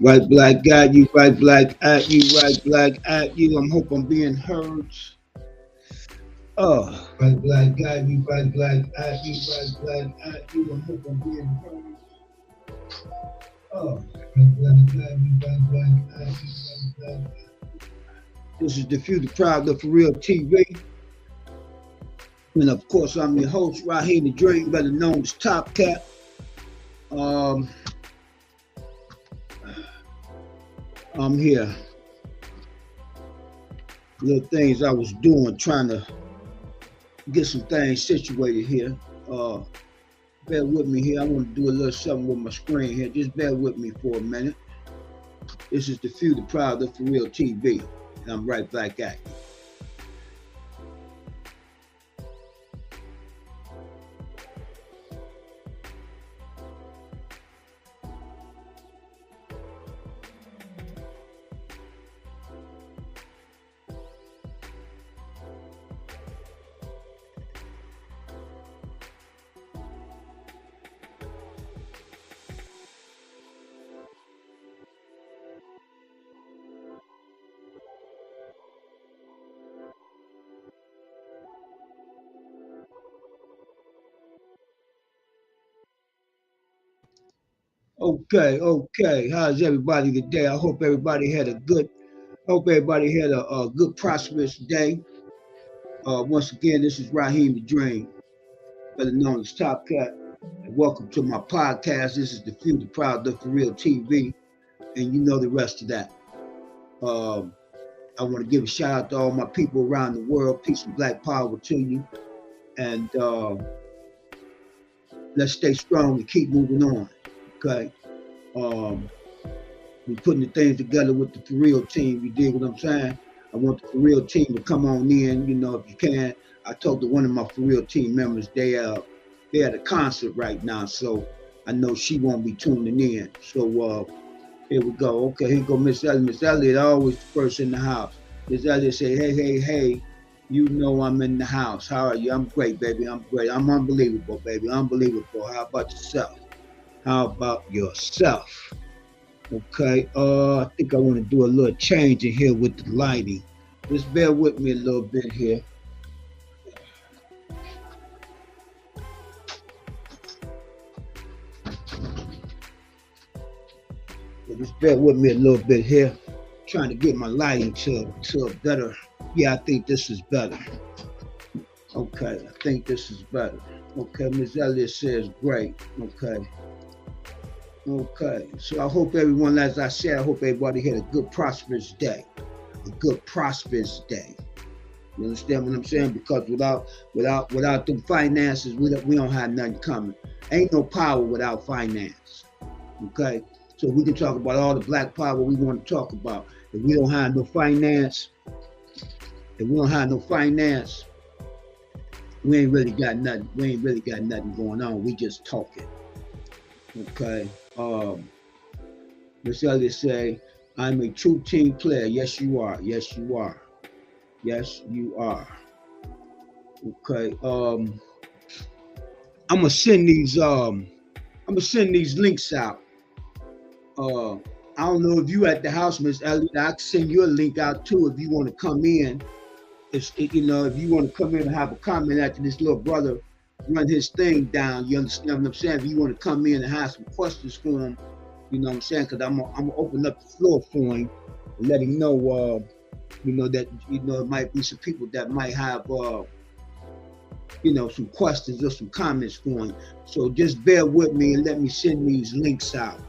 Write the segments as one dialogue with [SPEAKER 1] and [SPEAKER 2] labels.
[SPEAKER 1] Right black got you, right black at you, right black at you. I'm hope I'm being heard. Oh, right black got you, right black at you, right black at you. I'm hope I'm being heard. Oh, right black got you, right black at you, right black. This is the Future Proud of For Real TV. And of course, I'm your host, Raheem the Dream, better known as Top Cat. Um, I'm here. Little things I was doing, trying to get some things situated here. Bear with me here. I want to do a little something with my screen here. Just bear with me for a minute. This is the Future Proud of For Real TV. And I'm right back at you. Okay. How's everybody today? I hope everybody had a good, good prosperous day. Once again, this is Raheem the Dream, better known as Top Cat. And welcome to my podcast. This is the Future Proud of For Real TV, and you know the rest of that. I want to give a shout out to all my people around the world. Peace and black power to you, and let's stay strong and keep moving on. Okay. We're putting the things together with the For Real team. You dig what I'm saying? I want the For Real team to come on in, if you can. I talked to one of my For Real team members. They're at a concert right now, so I know she won't be tuning in. So here we go. Okay, here go Miss Elliott. Miss Elliott always the first in the house. Miss Elliott say, hey, you know I'm in the house. How are you? I'm great, baby. I'm great. I'm unbelievable, baby. Unbelievable. How about yourself? Okay, I think I want to do a little change in here with the lighting. Just bear with me a little bit here. Just bear with me a little bit here. Trying to get my lighting to a better. Yeah, I think this is better. Okay, I think this is better. Okay, Ms. Elliott says great. Okay, so I hope everyone, as I said, I hope everybody had a good prosperous day. A good prosperous day. You understand what I'm saying? Because without them finances, we don't have nothing coming. Ain't no power without finance. Okay? So we can talk about all the black power we want to talk about. If we don't have no finance, we ain't really got nothing. We ain't really got nothing going on. We just talking. Okay. Miss Elliott say, I'm a true team player. Yes, you are. Yes, you are. Yes, you are. Okay. I'm gonna send these links out. I don't know if you at the house, Miss Elliott. I can send you a link out too if you want to come in. If you want to come in and have a comment after this little brother run his thing down, you understand what I'm saying? If you want to come in and have some questions for him, you know what I'm saying? Because I'm gonna open up the floor for him and let him know, that it might be some people that might have, some questions or some comments for him. So just bear with me and let me send these links out.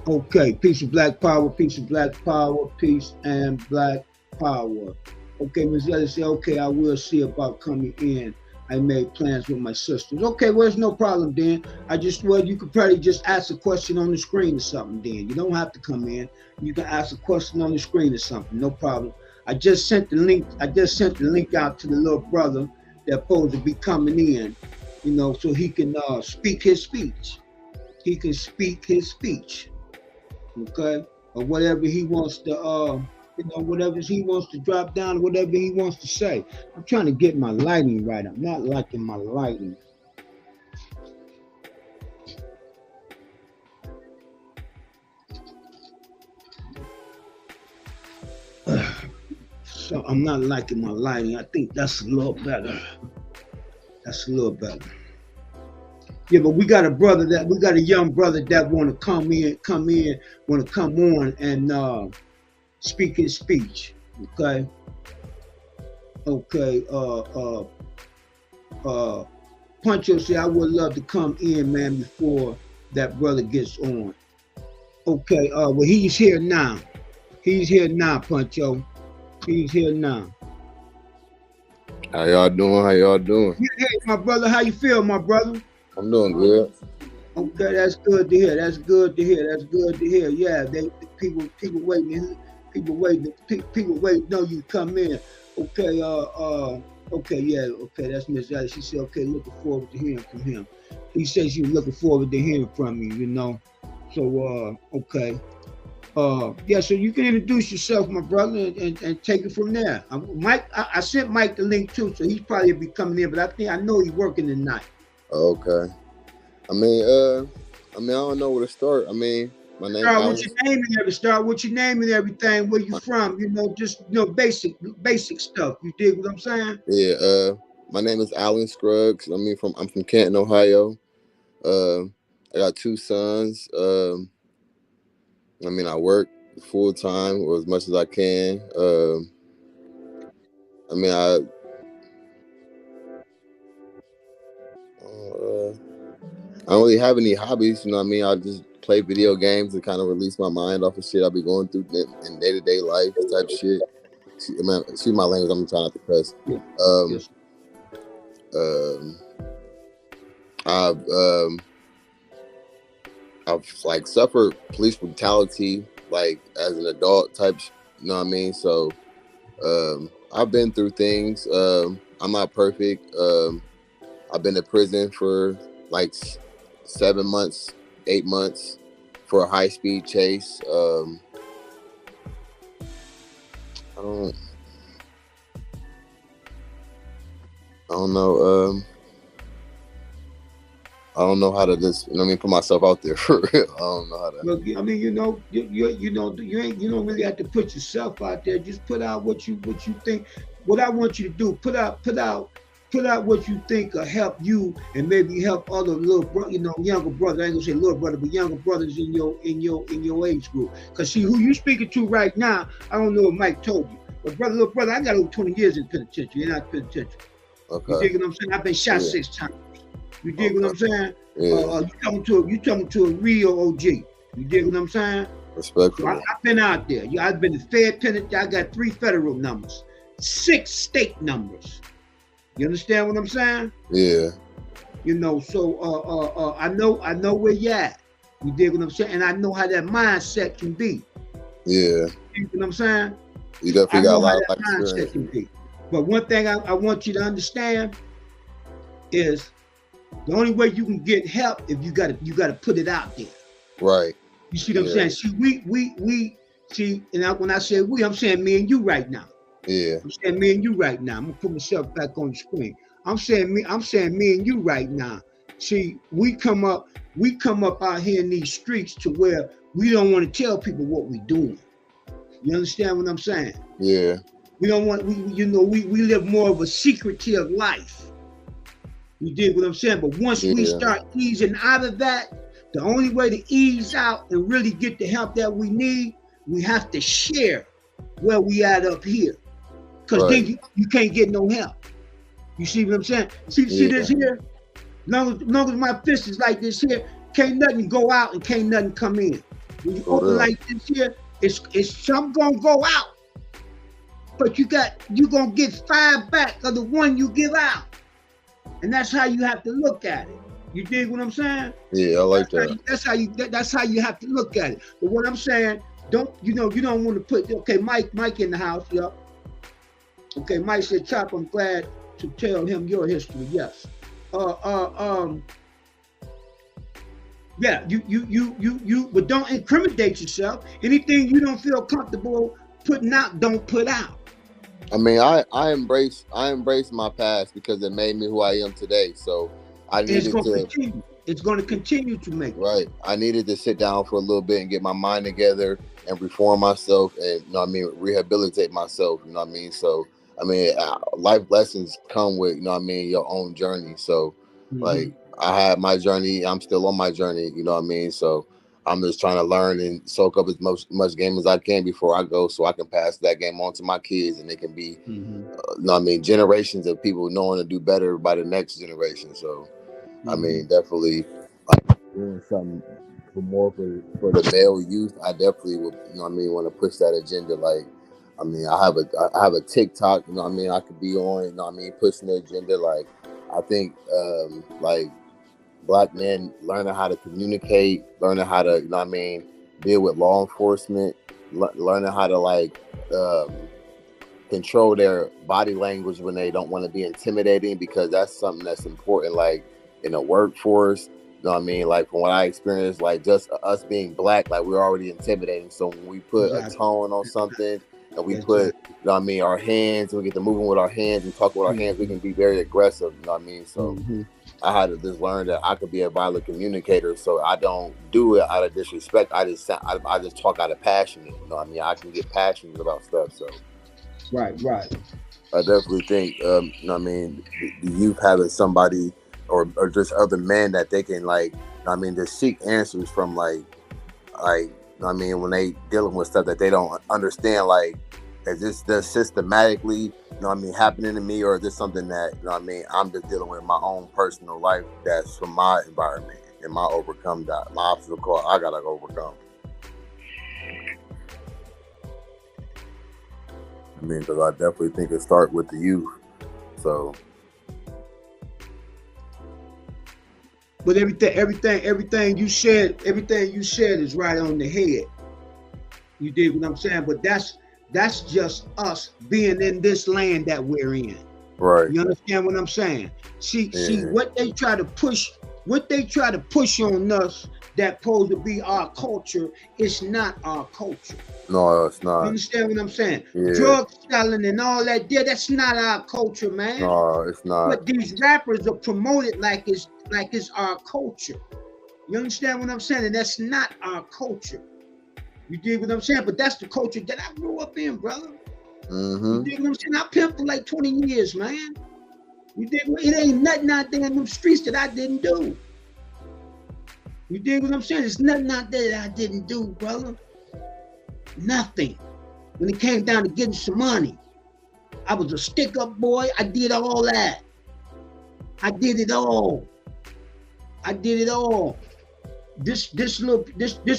[SPEAKER 1] Okay, peace and black power, peace and black power, peace and black power. Okay, Miss Ellis said, okay, I will see about coming in. I made plans with my sisters. Okay, well, there's no problem then. You could probably just ask a question on the screen or something then. You don't have to come in. You can ask a question on the screen or something, no problem. I just sent the link out to the little brother that's supposed to be coming in, so he can speak his speech. He can speak his speech. Okay, or whatever he wants to, whatever he wants to drop down, whatever he wants to say. I'm trying to get my lighting right. I'm not liking my lighting. So I'm not liking my lighting. I think that's a little better. That's a little better. Yeah, but we got a young brother that want to come on and speak his speech. Okay. Puncho said I would love to come in, man, before that brother gets on. Okay, well, he's here now. He's here now, Puncho. He's here now.
[SPEAKER 2] How y'all doing?
[SPEAKER 1] Hey, my brother, how you feel, my brother?
[SPEAKER 2] I'm doing good.
[SPEAKER 1] Okay, that's good to hear. Yeah, people waiting. People waiting. Know you come in. Okay, okay. That's Miss Alice. She said, okay, looking forward to hearing from him. He says she's looking forward to hearing from you. So okay. Yeah, so you can introduce yourself, my brother, and take it from there. Mike, I sent Mike the link too, so he's probably be coming in, but I know he's working tonight.
[SPEAKER 2] Okay. I don't know where to start. My name.
[SPEAKER 1] Start with your name and everything. Where you from? Just basic stuff. You dig what I'm saying?
[SPEAKER 2] Yeah. My name is Alan Scruggs. I'm from Canton, Ohio. I got 2 sons. I work full time or as much as I can. I don't really have any hobbies, I just play video games to kind of release my mind off of shit I be going through in day-to-day life type shit. See my language, I'm trying not to cuss.
[SPEAKER 1] Yes.
[SPEAKER 2] I've suffered police brutality as an adult type, So I've been through things. I'm not perfect. I've been to prison for 7 months, 8 months for a high-speed chase. I don't know. I don't know how to just, put myself out there for real. I don't know how to.
[SPEAKER 1] Look, you don't really have to put yourself out there. Just put out what you think. What I want you to do, put out what you think will help you and maybe help other younger brothers. I ain't gonna say little brother, but younger brothers in your age group. Cause see who you speaking to right now. I don't know what Mike told you, but little brother, I got over 20 years in penitentiary. You're not penitentiary.
[SPEAKER 2] Okay.
[SPEAKER 1] You dig what I'm saying? I've been shot 6 times. You dig what I'm saying?
[SPEAKER 2] Yeah.
[SPEAKER 1] You talking to a real OG. You dig what I'm saying?
[SPEAKER 2] Respectful.
[SPEAKER 1] So I've been out there. I've been to Fed penitentiary. I got 3 federal numbers, 6 state numbers. You understand what I'm saying?
[SPEAKER 2] Yeah.
[SPEAKER 1] So I know where you at. You dig what I'm saying? And I know how that mindset can be.
[SPEAKER 2] Yeah.
[SPEAKER 1] You know what I'm saying?
[SPEAKER 2] You definitely got a lot of
[SPEAKER 1] mindset can be. But one thing I want you to understand is the only way you can get help if you gotta put it out there.
[SPEAKER 2] Right.
[SPEAKER 1] You see what I'm saying? See, we see, and when I say we, I'm saying me and you right now.
[SPEAKER 2] Yeah.
[SPEAKER 1] I'm saying me and you right now. I'm gonna put myself back on the screen. I'm saying me and you right now. See, we come up out here in these streets to where we don't want to tell people what we're doing. You understand what I'm saying?
[SPEAKER 2] Yeah.
[SPEAKER 1] We don't want, we live more of a secretive life. You dig what I'm saying? But once we start easing out of that, the only way to ease out and really get the help that we need, we have to share where we at up here. Because then you can't get no help. You see what I'm saying? See this here? Long as my fist is like this here, can't nothing go out and can't nothing come in. When you
[SPEAKER 2] For
[SPEAKER 1] open
[SPEAKER 2] real.
[SPEAKER 1] like this here, it's some gonna go out, but you gonna get 5 back of the one you give out, and that's how you have to look at it. You dig what I'm saying?
[SPEAKER 2] Yeah, I like that.
[SPEAKER 1] That's how you have to look at it. But what I'm saying, you don't want to put okay, Mike in the house, yup. Okay, Mike said, Chop, I'm glad to tell him your history. Yes. Uh uh um yeah, but don't incriminate yourself. Anything you don't feel comfortable putting out, don't put out.
[SPEAKER 2] I mean, I embrace my past because it made me who I am today. So I
[SPEAKER 1] And it's
[SPEAKER 2] needed
[SPEAKER 1] gonna
[SPEAKER 2] to
[SPEAKER 1] continue. It's gonna continue to make you.
[SPEAKER 2] right. I needed to sit down for a little bit and get my mind together and reform myself and you know what I mean, rehabilitate myself. You know what I mean. So I mean, life lessons come with you know what I mean your own journey. So
[SPEAKER 1] Mm-hmm.
[SPEAKER 2] like I had my journey. I'm still on my journey. You know what I mean. So I'm just trying to learn and soak up as much game as I can before I go, so I can pass that game on to my kids, and they can be
[SPEAKER 1] Mm-hmm.
[SPEAKER 2] you know what I mean, generations of people knowing to do better by the next generation. So, I
[SPEAKER 1] Mm-hmm.
[SPEAKER 2] mean, definitely like doing something for the male youth. I definitely would, you know what I mean, want to push that agenda. Like, I mean, I have a TikTok, you know what I mean, I could be on, you know what I mean, pushing the agenda. Like, I think, like black men learning how to communicate, learning how to, you know what I mean, deal with law enforcement, learning how to like, um, control their body language when they don't want to be intimidating, because that's something that's important like in the workforce. You know what I mean? Like from what I experienced, like just us being black, like we're already intimidating. So when we put a
[SPEAKER 1] Exactly.
[SPEAKER 2] tone on something and we put,
[SPEAKER 1] Exactly.
[SPEAKER 2] you know what I mean, our hands, we get to moving with our hands and talk with our hands, we
[SPEAKER 1] Mm-hmm.
[SPEAKER 2] can be very aggressive, you know what I mean? So
[SPEAKER 1] Mm-hmm.
[SPEAKER 2] I had to just learn that I could be a violent communicator, so I don't do it out of disrespect. I just talk out of passion. You know what I mean? I can get passionate about stuff. So
[SPEAKER 1] Right, right.
[SPEAKER 2] I definitely think, you know what I mean, the youth having somebody or just other men that they can like, you know what I mean, just seek answers from you know what I mean, when they dealing with stuff that they don't understand, like, is this just systematically, you know what I mean, happening to me, or is this something that, you know what I mean, I'm just dealing with in my own personal life that's from my environment and my my obstacle course I gotta overcome. I mean, because I definitely think it start with the youth. So
[SPEAKER 1] But everything you said is right on the head. You dig what I'm saying? But that's just us being in this land that we're in.
[SPEAKER 2] right,
[SPEAKER 1] You understand what I'm saying? See
[SPEAKER 2] yeah,
[SPEAKER 1] what they try to push on us that supposed to be our culture is not our culture.
[SPEAKER 2] no, it's
[SPEAKER 1] You
[SPEAKER 2] not.
[SPEAKER 1] understand what I'm saying?
[SPEAKER 2] Yeah,
[SPEAKER 1] Drug selling and all that there, that's not our culture, man.
[SPEAKER 2] no, it's not.
[SPEAKER 1] But these rappers are promoted like it's our culture. You understand what I'm saying? And that's not our culture. You dig what I'm saying? But that's the culture that I grew up in, brother. You
[SPEAKER 2] Mm-hmm.
[SPEAKER 1] dig what I'm saying? I pimped for like 20 years, man. You dig what? It ain't nothing out there in them streets that I didn't do. You dig what I'm saying? There's nothing out there that I didn't do, brother. Nothing. When it came down to getting some money, I was a stick up boy. I did all that. I did it all. I did it all. This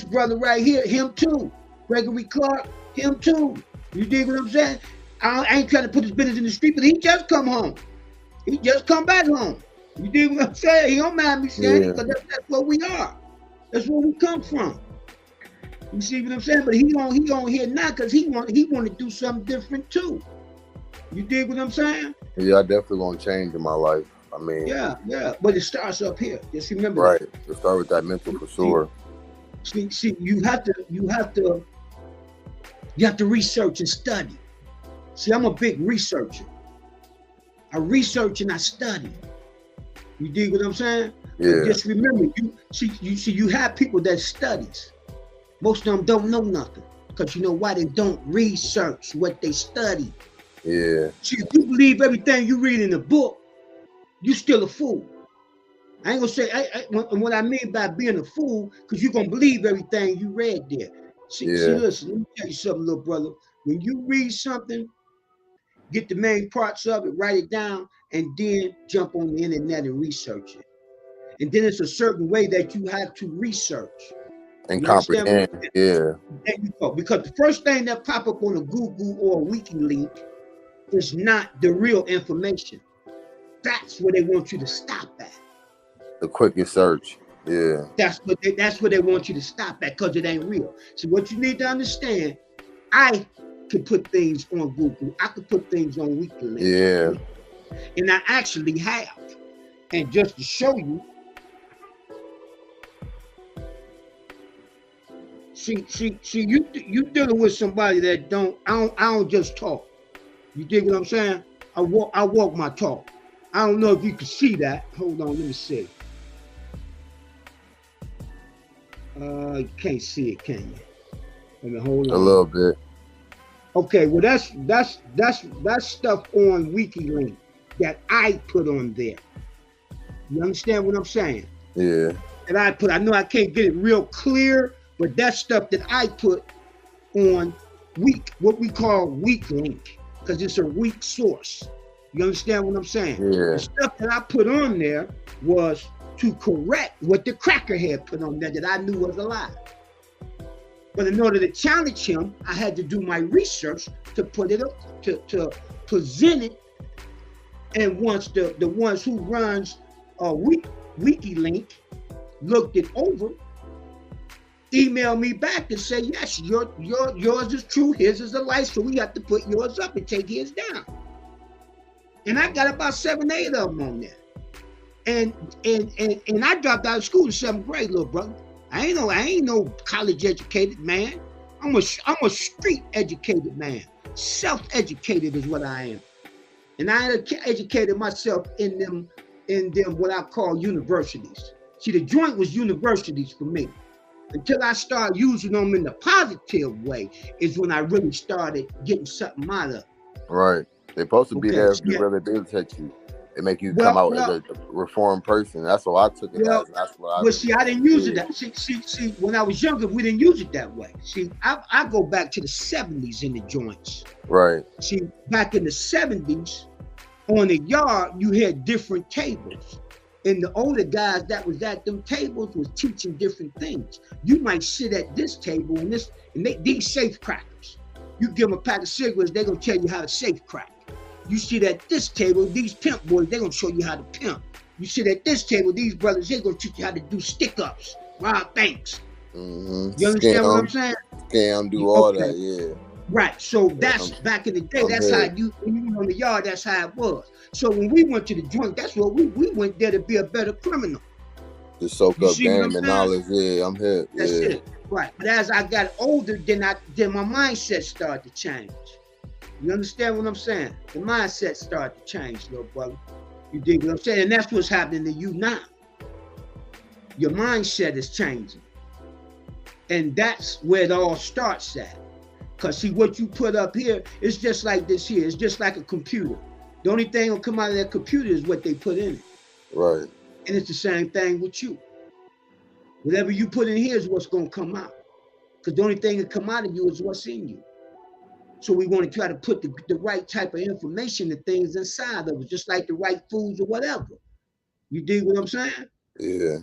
[SPEAKER 1] brother right here, him too. Gregory Clark, him too. You dig what I'm saying? I ain't trying to put his business in the street, but he just come home. He just come back home. You dig what I'm saying? He don't mind me saying it
[SPEAKER 2] Yeah,
[SPEAKER 1] because that's what we are. That's where we come from. You see what I'm saying? But he on here now because he want to do something different too. You dig what I'm saying?
[SPEAKER 2] yeah, I definitely want to change in my life. I mean,
[SPEAKER 1] Yeah, yeah. But it starts up here. Just remember
[SPEAKER 2] right.
[SPEAKER 1] that.
[SPEAKER 2] To start with that mental for
[SPEAKER 1] See,
[SPEAKER 2] sure.
[SPEAKER 1] see, you have to research and study. See, I'm a big researcher. I research and I study. You dig what I'm saying? But
[SPEAKER 2] Yeah,
[SPEAKER 1] just remember, you have people that studies. Most of them don't know nothing. Because you know why? They don't research what they study.
[SPEAKER 2] yeah,
[SPEAKER 1] See, if you believe everything you read in the book, you still a fool. I ain't gonna say what I mean by being a fool, because you're gonna believe everything you read there. See,
[SPEAKER 2] yeah,
[SPEAKER 1] listen, let me tell you something, little brother. When you read something, get the main parts of it, write it down, and then jump on the internet and research it. And then it's a certain way that you have to research.
[SPEAKER 2] And
[SPEAKER 1] You understand what
[SPEAKER 2] comprehend.
[SPEAKER 1] I'm saying?
[SPEAKER 2] Yeah.
[SPEAKER 1] There you go. Because the first thing that pop up on a Google or a wiki link is not the real information. That's where they want you to stop at.
[SPEAKER 2] The quickest search. Yeah.
[SPEAKER 1] That's what they want you to stop at, because it ain't real. So what you need to understand, I could put things on Google. I could put things on WikiLeaks.
[SPEAKER 2] Yeah.
[SPEAKER 1] And I actually have. And just to show you, see, you dealing with somebody that I don't just talk. You dig what I'm saying? I walk my talk. I don't know if you can see that. Hold on, let me see. You can't see it, can you? Let me hold on.
[SPEAKER 2] A little bit.
[SPEAKER 1] Okay, well that's stuff on WikiLeaks that I put on there. You understand what I'm saying?
[SPEAKER 2] Yeah.
[SPEAKER 1] That I know I can't get it real clear, but that's stuff that I put on what we call WikiLeaks, because it's a weak source. You understand what I'm saying?
[SPEAKER 2] Yeah.
[SPEAKER 1] The stuff that I put on there was to correct what the crackerhead put on there that I knew was a lie. But in order to challenge him, I had to do my research to put it up, to present it. And once the ones who runs WikiLeaks looked it over, emailed me back and say, yes, yours is true, his is a lie, so we have to put yours up and take his down. And I got about 7, 8 of them on there. And I dropped out of school in 7th grade, little brother. I ain't no college educated man. I'm a street educated man. Self-educated is what I am. And I educated myself in them what I call universities. See, the joint was universities for me. Until I started using them in the positive way is when I really started getting something out of it.
[SPEAKER 2] Right. They're supposed to be there to really rehabilitate you. They make you come out as a reformed person. That's what I took it as. That's what
[SPEAKER 1] I didn't use it that. See, when I was younger, we didn't use it that way. See, I go back to the 70s in the joints.
[SPEAKER 2] Right.
[SPEAKER 1] See, back in the 70s, on the yard, you had different tables. And the older guys that was at them tables was teaching different things. You might sit at this table and these safe crackers. You give them a pack of cigarettes, they're gonna tell you how to safe crack. You sit at this table, these pimp boys, they're gonna show you how to pimp. You sit at this table, these brothers, they're gonna teach you how to do stick-ups, rob banks.
[SPEAKER 2] Mm-hmm.
[SPEAKER 1] You understand what I'm saying?
[SPEAKER 2] Scam, do all that, yeah.
[SPEAKER 1] Right, so that's back in the day, that's how when you were on the yard, that's how it was. So when we went to the joint, that's what we went there to be a better criminal.
[SPEAKER 2] To soak up game and knowledge, yeah, I'm here.
[SPEAKER 1] That's it, right. But as I got older, then my mindset started to change. You understand what I'm saying? The mindset started to change, little brother. You dig what I'm saying? And that's what's happening to you now. Your mindset is changing. And that's where it all starts at. Because see, what you put up here is just like this here. It's just like a computer. The only thing that'll come out of that computer is what they put in it.
[SPEAKER 2] Right.
[SPEAKER 1] And it's the same thing with you. Whatever you put in here is what's going to come out. Because the only thing that come out of you is what's in you. So we want to try to put the right type of information and things inside of it, just like the right foods or whatever. You dig what I'm saying?
[SPEAKER 2] Yeah.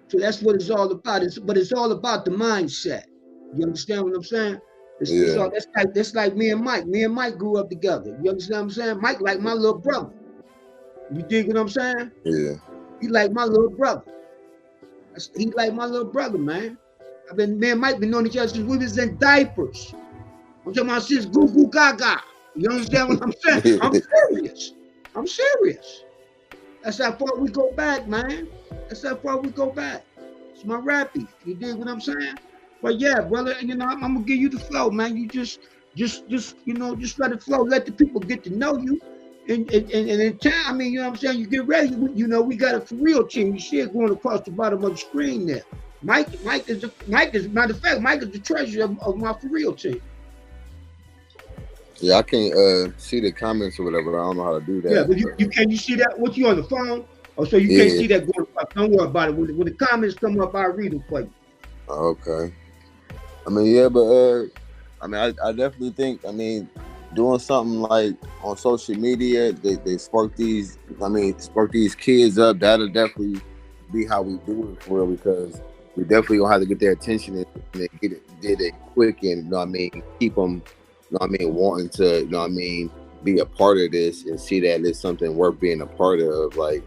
[SPEAKER 1] So that's what it's all about. But it's all about the mindset. You understand what I'm saying? That's like me and Mike. Me and Mike grew up together. You understand what I'm saying? Mike like my little brother. You dig what I'm saying?
[SPEAKER 2] Yeah.
[SPEAKER 1] He like my little brother. He like my little brother, man. Me and Mike been knowing each other since we was in diapers. I'm talking about since Goo Goo Gaga. You understand what I'm saying? I'm serious. That's how far we go back, man. That's how far we go back. It's my rappy. You dig what I'm saying? But yeah, brother, I'm gonna give you the flow, man. You just let it flow. Let the people get to know you. And in time, you know what I'm saying? You get ready. We got a for real team. You see it going across the bottom of the screen there. Mike is matter of fact, Mike is the treasurer of my for real team.
[SPEAKER 2] Yeah, I can't see the comments or whatever. I don't know how to do that.
[SPEAKER 1] Yeah, but you see that? What, you on the phone? Oh, so you can't see that going up. Don't worry about it. When the comments come up, I'll read them for you.
[SPEAKER 2] Okay. Yeah, but I definitely think, doing something like on social media, they spark these kids up. That'll definitely be how we do it for real, because we definitely gonna have to get their attention and get it quick, and you know what I mean, keep them, you know what I mean, wanting to, you know what I mean, be a part of this and see that it's something worth being a part of. Like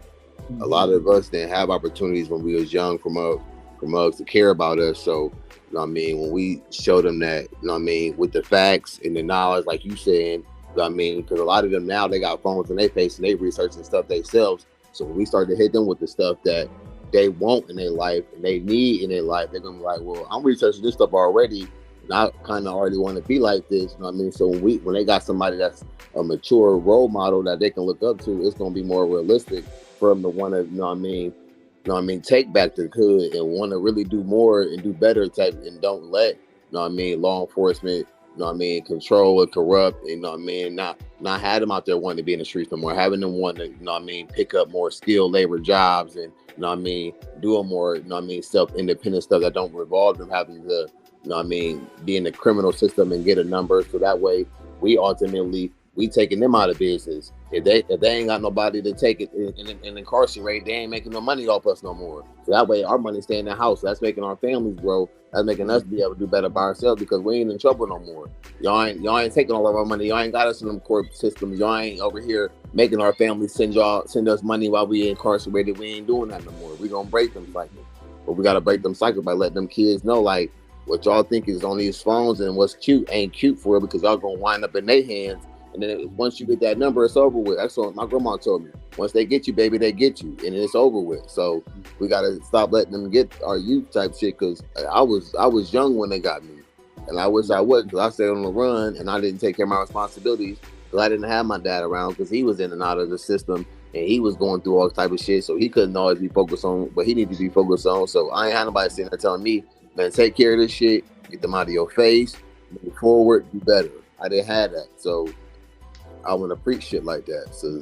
[SPEAKER 2] a lot of us didn't have opportunities when we was young from us to care about us. So you know what I mean, when we show them that, you know what I mean, with the facts and the knowledge, like you saying, you know what I mean, because a lot of them now they got phones in their face and they researching stuff themselves. So when we start to hit them with the stuff that they want in their life and they need in their life, they're gonna be like, well, I'm researching this stuff already, and I kind of already want to be like this. You know what I mean? So when they got somebody that's a mature role model that they can look up to, it's gonna be more realistic for them to want to, you know what I mean, you know what I mean, take back the hood and want to really do more and do better type, and don't let, you know what I mean, law enforcement, you know what I mean, control and corrupt, you know what I mean, not have them out there wanting to be in the streets no more, having them want to, you know what I mean, pick up more skilled labor jobs and, you know what I mean, doing more, you know what I mean, self-independent stuff that don't revolve them having to, you know what I mean, be in the criminal system and get a number. So that way we ultimately, we taking them out of business. If they ain't got nobody to take it and incarcerate, they ain't making no money off us no more. So that way our money stay in the house. That's making our families grow. That's making us be able to do better by ourselves because we ain't in trouble no more. Y'all ain't taking all of our money. Y'all ain't got us in them court systems. Y'all ain't over here making our families send us money while we incarcerated. We ain't doing that no more. We gonna break them cycles. But we gotta break them cycles by letting them kids know, like, what y'all think is on these phones and what's cute ain't cute for real, because y'all gonna wind up in their hands. And then once you get that number, it's over with. That's what my grandma told me. Once they get you, baby, they get you, and it's over with. So we gotta stop letting them get our youth type shit. Because I was young when they got me, and I wish I wasn't, because I stayed on the run and I didn't take care of my responsibilities because I didn't have my dad around, because he was in and out of the system and he was going through all type of shit. So he couldn't always be focused on what he needed to be focused on. So I ain't had nobody sitting there telling me, man, take care of this shit, get them out of your face, move forward, do better. I didn't have that. So I want to preach shit like that. So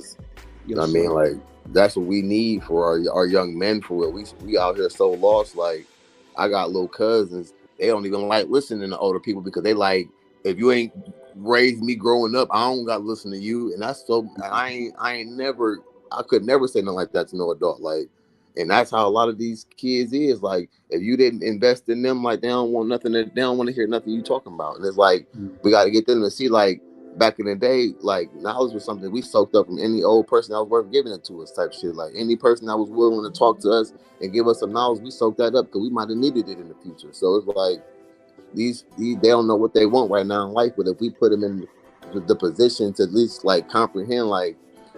[SPEAKER 2] you know what I mean? Like, that's what we need for our young men, for real. We out here so lost. Like, I got little cousins, they don't even like listening to older people because they like, if you ain't raised me growing up, I don't got to listen to you. And that's so, I could never say nothing like that to no adult. Like, and that's how a lot of these kids is. Like, if you didn't invest in them, like, they don't want nothing, they don't want to hear nothing you talking about. And it's like, we got to get them to see, like, back in the day, like, knowledge was something we soaked up from any old person that was worth giving it to us type shit. Like, any person that was willing to talk to us and give us some knowledge, we soaked that up because we might have needed it in the future. So it's like, these they don't know what they want right now in life, but if we put them in the position to at least, like, comprehend, like,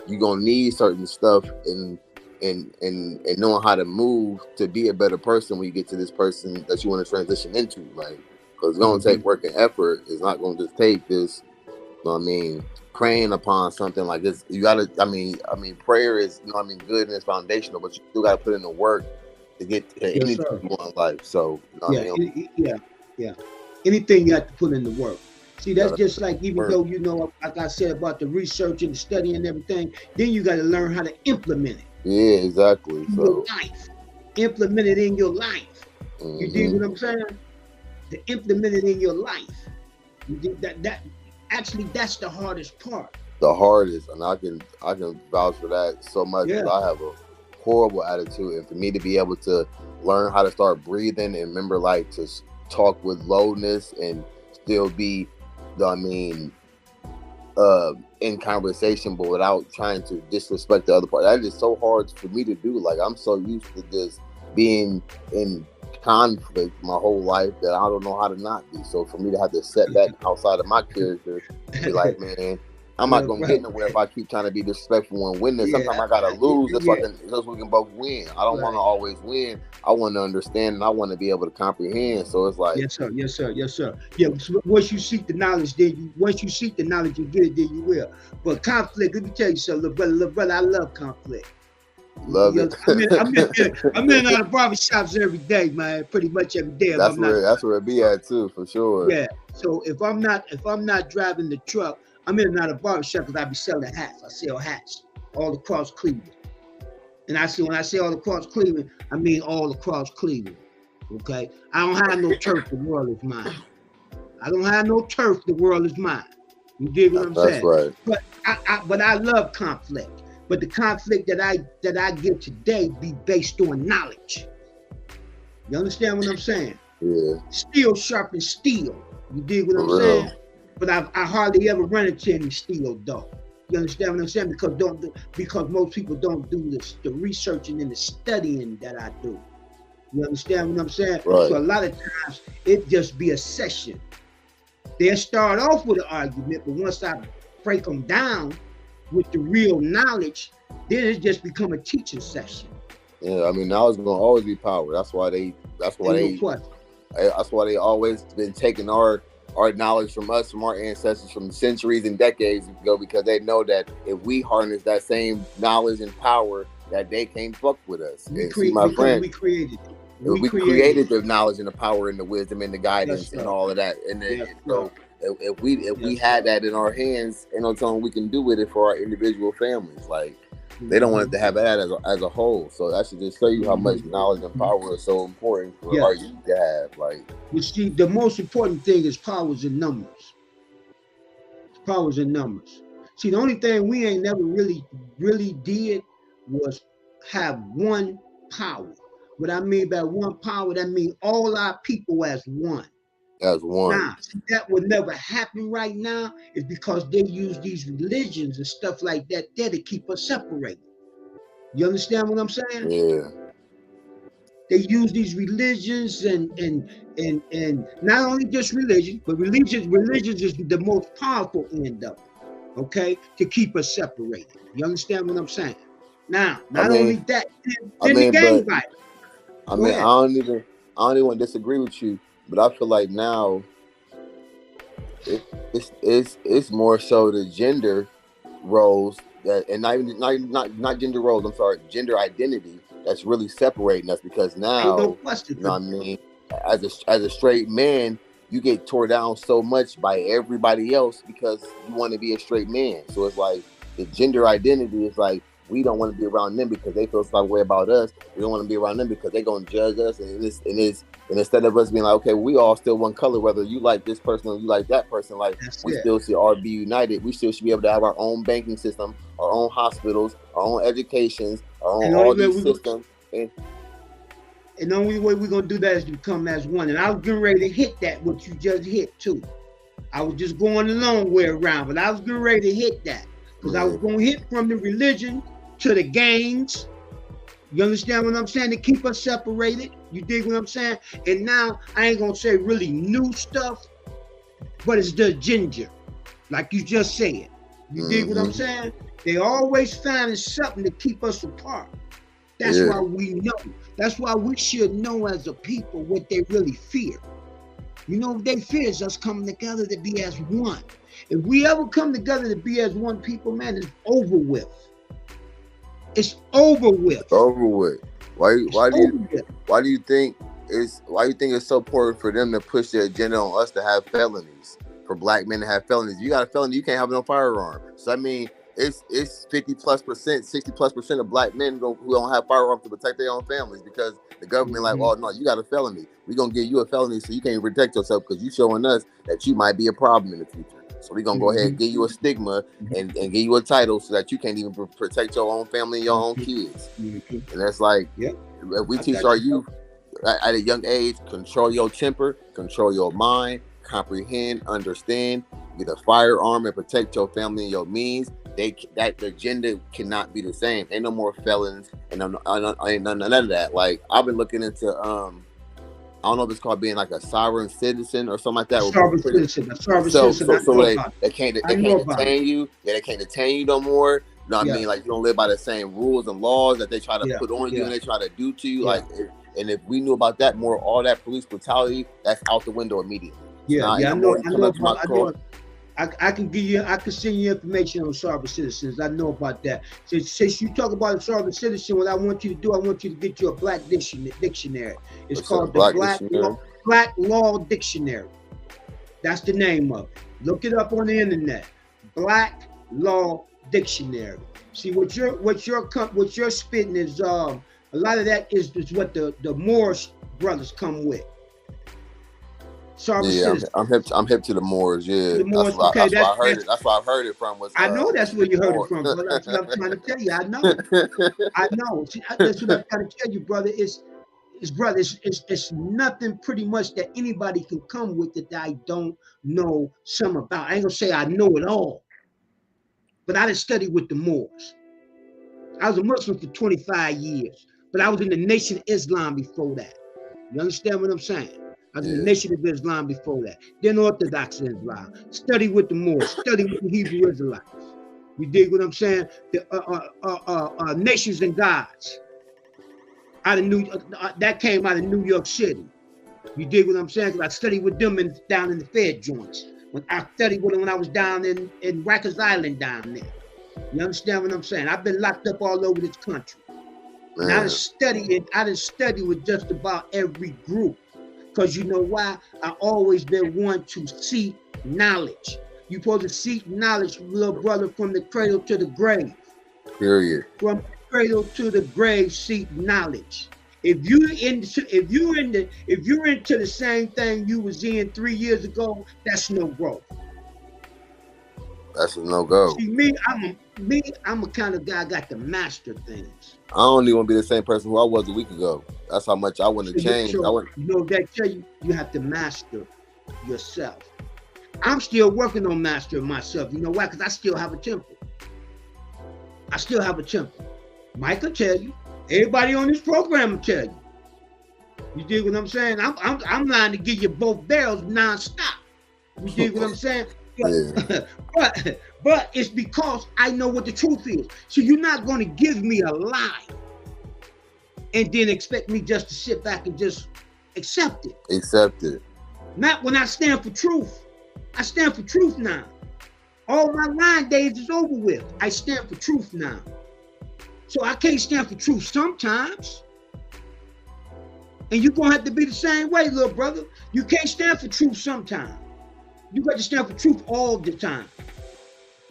[SPEAKER 2] you're gonna need certain stuff and knowing how to move to be a better person when you get to this person that you want to transition into, like, because it's gonna take work and effort. It's not gonna just take this, you know what I mean, praying upon something like this. You gotta, I mean, prayer is, you know what I mean, good and it's foundational, but you still gotta put in the work to get to anything you want in life. So, you know what I mean?
[SPEAKER 1] Anything you have to put in the work. See, that's just like, even though, you know, like I said about the research and the study and everything, then you got to learn how to implement it.
[SPEAKER 2] Yeah, exactly.
[SPEAKER 1] In your life. Implement it in your life. You dig what I'm saying? To implement it in your life. You dig that actually, that's the hardest part.
[SPEAKER 2] The hardest, and I can vouch for that so much, because I have a horrible attitude, and for me to be able to learn how to start breathing and remember, like, to talk with lowness and still be, I mean, in conversation, but without trying to disrespect the other part. That is so hard for me to do. Like, I'm so used to just being in conflict my whole life that I don't know how to not be. So for me to have to set back outside of my character, be like, man, I'm not gonna get nowhere if I keep trying to be disrespectful and win this. Sometimes I gotta lose just so we can both win. I don't want to always win. I want to understand and I want to be able to comprehend. So it's like,
[SPEAKER 1] yes sir. Yeah, once you seek the knowledge, then you get it, then you will. But conflict, let me tell you something, little brother, I love conflict.
[SPEAKER 2] Love it.
[SPEAKER 1] I'm in out of barbershops every day, man. Pretty much every day.
[SPEAKER 2] That's where it be at too, for sure.
[SPEAKER 1] Yeah. So if I'm not driving the truck, I'm in and out of barbershop because I be selling hats. I sell hats all across Cleveland. And when I say all across Cleveland, I mean all across Cleveland. Okay? I don't have no turf, the world is mine. I don't have no turf, the world is mine. You dig what I'm saying?
[SPEAKER 2] That's
[SPEAKER 1] right. But I love conflict. But the conflict that I get today be based on knowledge. You understand what I'm saying?
[SPEAKER 2] Yeah,
[SPEAKER 1] Steel sharpens steel. You dig what
[SPEAKER 2] for
[SPEAKER 1] I'm
[SPEAKER 2] real.
[SPEAKER 1] saying? But I hardly ever run into any steel though. You understand what I'm saying? Because most people don't do the researching and the studying that I do. You understand what I'm saying? So
[SPEAKER 2] Right.
[SPEAKER 1] a lot of times it just be a session. They'll start off with an argument, but once I break them down with the real knowledge, then it just become a teaching session.
[SPEAKER 2] Yeah, I mean, knowledge is gonna always be power. That's why they. That's why
[SPEAKER 1] Ain't no
[SPEAKER 2] they.
[SPEAKER 1] question.
[SPEAKER 2] That's why they always been taking our knowledge from us, from our ancestors, from centuries and decades ago, because they know that if we harness that same knowledge and power, that they can't fuck with us.
[SPEAKER 1] We
[SPEAKER 2] And see,
[SPEAKER 1] create
[SPEAKER 2] my
[SPEAKER 1] because
[SPEAKER 2] friend,
[SPEAKER 1] we created it. We
[SPEAKER 2] we
[SPEAKER 1] created
[SPEAKER 2] created
[SPEAKER 1] it.
[SPEAKER 2] the knowledge and the power and the wisdom and the
[SPEAKER 1] Yes,
[SPEAKER 2] guidance and
[SPEAKER 1] sir.
[SPEAKER 2] all of that.
[SPEAKER 1] Yes, sir.
[SPEAKER 2] So if we
[SPEAKER 1] Yes,
[SPEAKER 2] had
[SPEAKER 1] sir.
[SPEAKER 2] that in our hands, and on something we can do with it for our individual families, like they don't want us
[SPEAKER 1] Mm-hmm.
[SPEAKER 2] to have that as a whole. So that should just show you how much knowledge and
[SPEAKER 1] Mm-hmm.
[SPEAKER 2] power is so important for our
[SPEAKER 1] Yes.
[SPEAKER 2] youth to have. Like,
[SPEAKER 1] You see, the most important thing is powers and numbers. Powers and numbers. See, the only thing we ain't never really did was have one power. What I mean by one power, that means all our people as one.
[SPEAKER 2] as one.
[SPEAKER 1] Now, see, that would never happen right now is because they use these religions and stuff like that there to keep us separated. You understand what I'm saying?
[SPEAKER 2] Yeah.
[SPEAKER 1] They use these religions and not only just religion, but religions is the most powerful end of it. Okay, to keep us separated. You understand what I'm saying? Now,
[SPEAKER 2] I
[SPEAKER 1] not only
[SPEAKER 2] mean,
[SPEAKER 1] that,
[SPEAKER 2] I
[SPEAKER 1] then the
[SPEAKER 2] mean,
[SPEAKER 1] gang
[SPEAKER 2] but
[SPEAKER 1] violence.
[SPEAKER 2] I
[SPEAKER 1] Go
[SPEAKER 2] mean,
[SPEAKER 1] ahead.
[SPEAKER 2] I don't even disagree with you, but I feel like now it's more so the gender roles that, and not gender roles. I'm sorry, gender identity that's really separating us, because
[SPEAKER 1] Ain't no
[SPEAKER 2] now,
[SPEAKER 1] question.
[SPEAKER 2] you know what I mean, as a straight man, you get tore down so much by everybody else because you want to be a straight man. So it's like the gender identity is like, we don't want to be around them because they feel some way about us. We don't want to be around them because they're gonna judge us, and instead of us being like, okay, we all still one color, whether you like this person or you like that person, like
[SPEAKER 1] That's
[SPEAKER 2] we
[SPEAKER 1] it.
[SPEAKER 2] still should all be united. We still should be able to have our own banking system, our own hospitals, our own educations, our own
[SPEAKER 1] And the only
[SPEAKER 2] all
[SPEAKER 1] way
[SPEAKER 2] these
[SPEAKER 1] we go,
[SPEAKER 2] systems. And
[SPEAKER 1] and the only way we're gonna do that is to become as one. And I was getting ready to hit that what you just hit too. I was just going the long way around, but I was getting ready to hit that because I was
[SPEAKER 2] yeah,
[SPEAKER 1] going to hit from the religion to the gangs. You understand what I'm saying? To keep us separated. You dig what I'm saying? And now I ain't gonna say really new stuff, but it's the ginger, like you just said. You dig what I'm
[SPEAKER 2] mm-hmm,
[SPEAKER 1] saying? They always finding something to keep us apart. That's
[SPEAKER 2] yeah,
[SPEAKER 1] why we know. That's why we should know as a people what they really fear. You know, they fear is us coming together to be as one. If we ever come together to be as one people, man, it's over with. It's over
[SPEAKER 2] it's
[SPEAKER 1] with.
[SPEAKER 2] over with. Why?
[SPEAKER 1] It's over with.
[SPEAKER 2] Why do you think why do you think it's so important for them to push their agenda on us to have felonies, for black men to have felonies? You got a felony, you can't have no firearm. So I mean, it's 50+%, 60+% of black men who don't have firearms to protect their own families, because the government like,
[SPEAKER 1] Mm-hmm.
[SPEAKER 2] oh no, you got a felony. We're gonna give you a felony so you can't protect yourself because you showing us that you might be a problem in the future. So we're gonna go ahead and
[SPEAKER 1] Mm-hmm.
[SPEAKER 2] give you a stigma and give you a title so that you can't even protect your own family and your own kids.
[SPEAKER 1] Mm-hmm.
[SPEAKER 2] And that's like,
[SPEAKER 1] Yep,
[SPEAKER 2] if we
[SPEAKER 1] I
[SPEAKER 2] teach
[SPEAKER 1] got
[SPEAKER 2] our
[SPEAKER 1] you.
[SPEAKER 2] youth at a young age, control your temper, control your mind, comprehend, understand, get a firearm and protect your family and your means. That the gender cannot be the same. Ain't no more felons and ain't none of that. Like, I've been looking into I don't know if it's called being like a sovereign citizen or something like that.
[SPEAKER 1] A
[SPEAKER 2] Where people
[SPEAKER 1] sovereign citizen. A sovereign
[SPEAKER 2] so
[SPEAKER 1] citizen.
[SPEAKER 2] so
[SPEAKER 1] I
[SPEAKER 2] so
[SPEAKER 1] know
[SPEAKER 2] they
[SPEAKER 1] about it.
[SPEAKER 2] they can't
[SPEAKER 1] I
[SPEAKER 2] they
[SPEAKER 1] know
[SPEAKER 2] can't
[SPEAKER 1] about it.
[SPEAKER 2] detain you. Yeah, they can't detain you no more. You know what I
[SPEAKER 1] Yeah,
[SPEAKER 2] mean? Like, you don't live by the same rules and laws that they try to
[SPEAKER 1] yeah,
[SPEAKER 2] put on you
[SPEAKER 1] yeah,
[SPEAKER 2] and they try to do to you.
[SPEAKER 1] yeah,
[SPEAKER 2] Like, and if we knew about that more, all that police brutality, that's out the window immediately. So
[SPEAKER 1] yeah,
[SPEAKER 2] now ain't
[SPEAKER 1] yeah.
[SPEAKER 2] no more you
[SPEAKER 1] I
[SPEAKER 2] come
[SPEAKER 1] know
[SPEAKER 2] up to my
[SPEAKER 1] about. I know.
[SPEAKER 2] car.
[SPEAKER 1] I can give you. I can send you information on sovereign citizens. I know about that. Since you talk about a sovereign citizen, what I want you to do, I want you to get you a black dictionary. It's
[SPEAKER 2] It's a
[SPEAKER 1] called the
[SPEAKER 2] black dictionary.
[SPEAKER 1] Black Law Dictionary. That's the name of it. Look it up on the internet. Black Law Dictionary. See what you're spitting is a lot of that is what the Moorish brothers come with. Sovereign
[SPEAKER 2] Yeah,
[SPEAKER 1] citizen.
[SPEAKER 2] I'm hip to the Moors.
[SPEAKER 1] To
[SPEAKER 2] Yeah,
[SPEAKER 1] the Moors. Okay,
[SPEAKER 2] that's why I heard
[SPEAKER 1] that's
[SPEAKER 2] it. That's why I've heard it from was
[SPEAKER 1] I know that's where
[SPEAKER 2] the
[SPEAKER 1] you heard it
[SPEAKER 2] Moor.
[SPEAKER 1] from, brother. That's what I'm trying to tell you. I know. I know. See, that's what I'm trying to tell you, brother. It's brother, it's nothing pretty much that anybody can come with that I don't know some about. I ain't gonna say I know it all, but I didn't study with the Moors. I was a Muslim for 25 years, but I was in the Nation of Islam before that. You understand what I'm saying? I was in the Nation of Islam before that. Then Orthodox Islam. Study with the Moors. Study with the Hebrew Israelites. You dig what I'm saying? The Nations and Gods. Out of that came out of New York City. You dig what I'm saying? Because I studied with them down in the Fed joints. When I studied with them when I was down in Rikers Island down there. You understand what I'm saying? I've been locked up all over this country. And I done study with just about every group. Because you know why? I always been one to seek knowledge. You supposed to seek knowledge, little brother, from the cradle to the grave.
[SPEAKER 2] Period.
[SPEAKER 1] From the cradle to the grave, seek knowledge. If you're into the same thing you was in 3 years ago, that's no growth.
[SPEAKER 2] That's a no-go.
[SPEAKER 1] See, I'm a kind of guy got to master things.
[SPEAKER 2] I don't even want to be the same person who I was a week ago. That's how much I want to change.
[SPEAKER 1] You know, that tell you have to master yourself. I'm still working on mastering myself. You know why? Because I still have a temple. Mike will tell you. Everybody on this program will tell you. You dig what I'm saying? I'm lying to give you both barrels nonstop. You dig what I'm saying? But it's because I know what the truth is. So you're not going to give me a lie and then expect me just to sit back and just accept it.
[SPEAKER 2] Accept it.
[SPEAKER 1] Not when I stand for truth. I stand for truth now. All my lying days is over with. I stand for truth now. So I can't stand for truth sometimes. And you're going to have to be the same way, little brother. You can't stand for truth sometimes. You got to stand for truth all the time.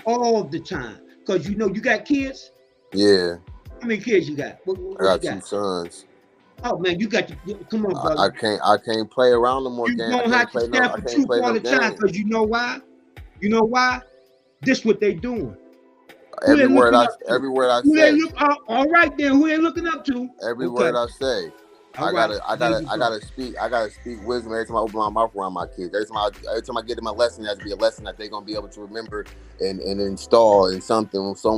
[SPEAKER 1] All the time. Because you know you got kids?
[SPEAKER 2] Yeah.
[SPEAKER 1] How many kids you got? What
[SPEAKER 2] I got 2 sons.
[SPEAKER 1] Oh man, you got to come on, brother.
[SPEAKER 2] I can't play around no more.
[SPEAKER 1] You don't have to stand for truth all the time because you know why? You know why? This what they doing.
[SPEAKER 2] Every word I say.
[SPEAKER 1] All right then, who they looking up to?
[SPEAKER 2] Every word I say. I gotta speak wisdom every time I open my mouth around my kids. Every time I get them a lesson, it has to be a lesson that they're gonna be able to remember and install in some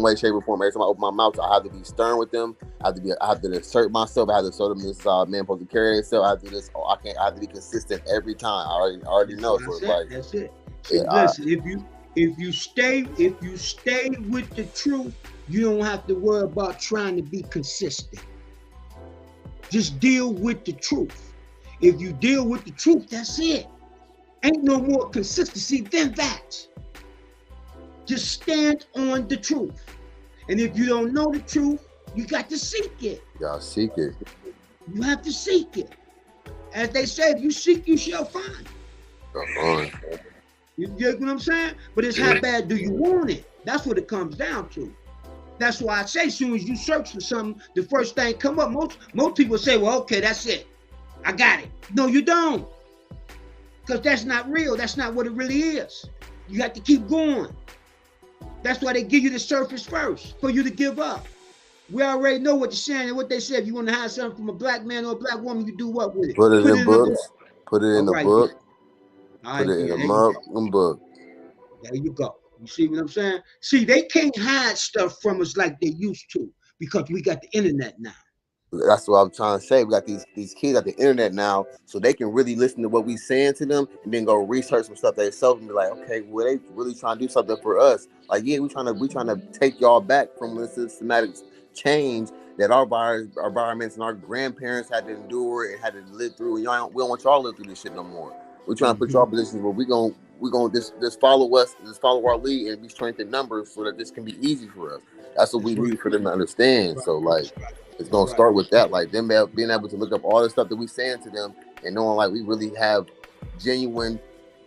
[SPEAKER 2] way, shape, or form. Every time I open my mouth, I have to be stern with them. I have to assert myself. I have to show them this man supposed to carry himself. I have to do this. I have to be consistent every time. I already know.
[SPEAKER 1] That's it. See, listen, if you stay with the truth, you don't have to worry about trying to be consistent. Just deal with the truth. If you deal with the truth, that's it. Ain't no more consistency than that. Just stand on the truth. And if you don't know the truth, you got to seek it.
[SPEAKER 2] You gotta seek it.
[SPEAKER 1] You have to seek it. As they say, if you seek, you shall find.
[SPEAKER 2] Come on.
[SPEAKER 1] You get what I'm saying? But it's how bad do you want it? That's what it comes down to. That's why I say, as soon as you search for something, the first thing come up. Most people say, well, okay, that's it. I got it. No, you don't. Because that's not real. That's not what it really is. You have to keep going. That's why they give you the surface first, for you to give up. We already know what you're saying and what they said. If you want to hide something from a black man or a black woman, you do what with it?
[SPEAKER 2] Put it in books. Put it in the book. Put it in a book.
[SPEAKER 1] There you go. You see what I'm saying? See, they can't hide stuff from us like they used to because we got the internet now.
[SPEAKER 2] That's what I'm trying to say. We got these kids at the internet now, so they can really listen to what we saying to them and then go research some stuff themselves and be like, okay, well, they really trying to do something for us. Like, yeah, we trying to take y'all back from this systematic change that our environments and our grandparents had to endure and had to live through. And we don't want y'all to live through this shit no more. We're trying to put y'all in positions where we're gonna just follow us, just follow our lead and be strengthened numbers so that this can be easy for us. That's what we need for them to understand. So like, it's gonna start with that, like them being able to look up all the stuff that we saying to them and knowing like we really have genuine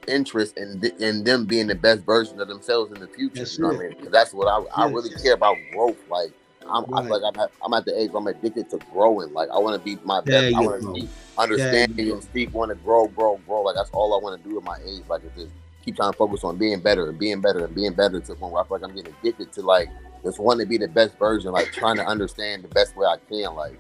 [SPEAKER 2] interest in them being the best version of themselves in the future. You know what I mean? Because that's what I really care about, growth. Like I feel like I'm at the age where I'm addicted to growing. Like I want to be my best. I want to be understanding and speak. Want to grow. Like that's all I want to do at my age. Like it's just keep trying to focus on being better and being better and being better to the point where I feel like I'm getting addicted to like just wanting to be the best version. Like trying to understand the best way I can. Like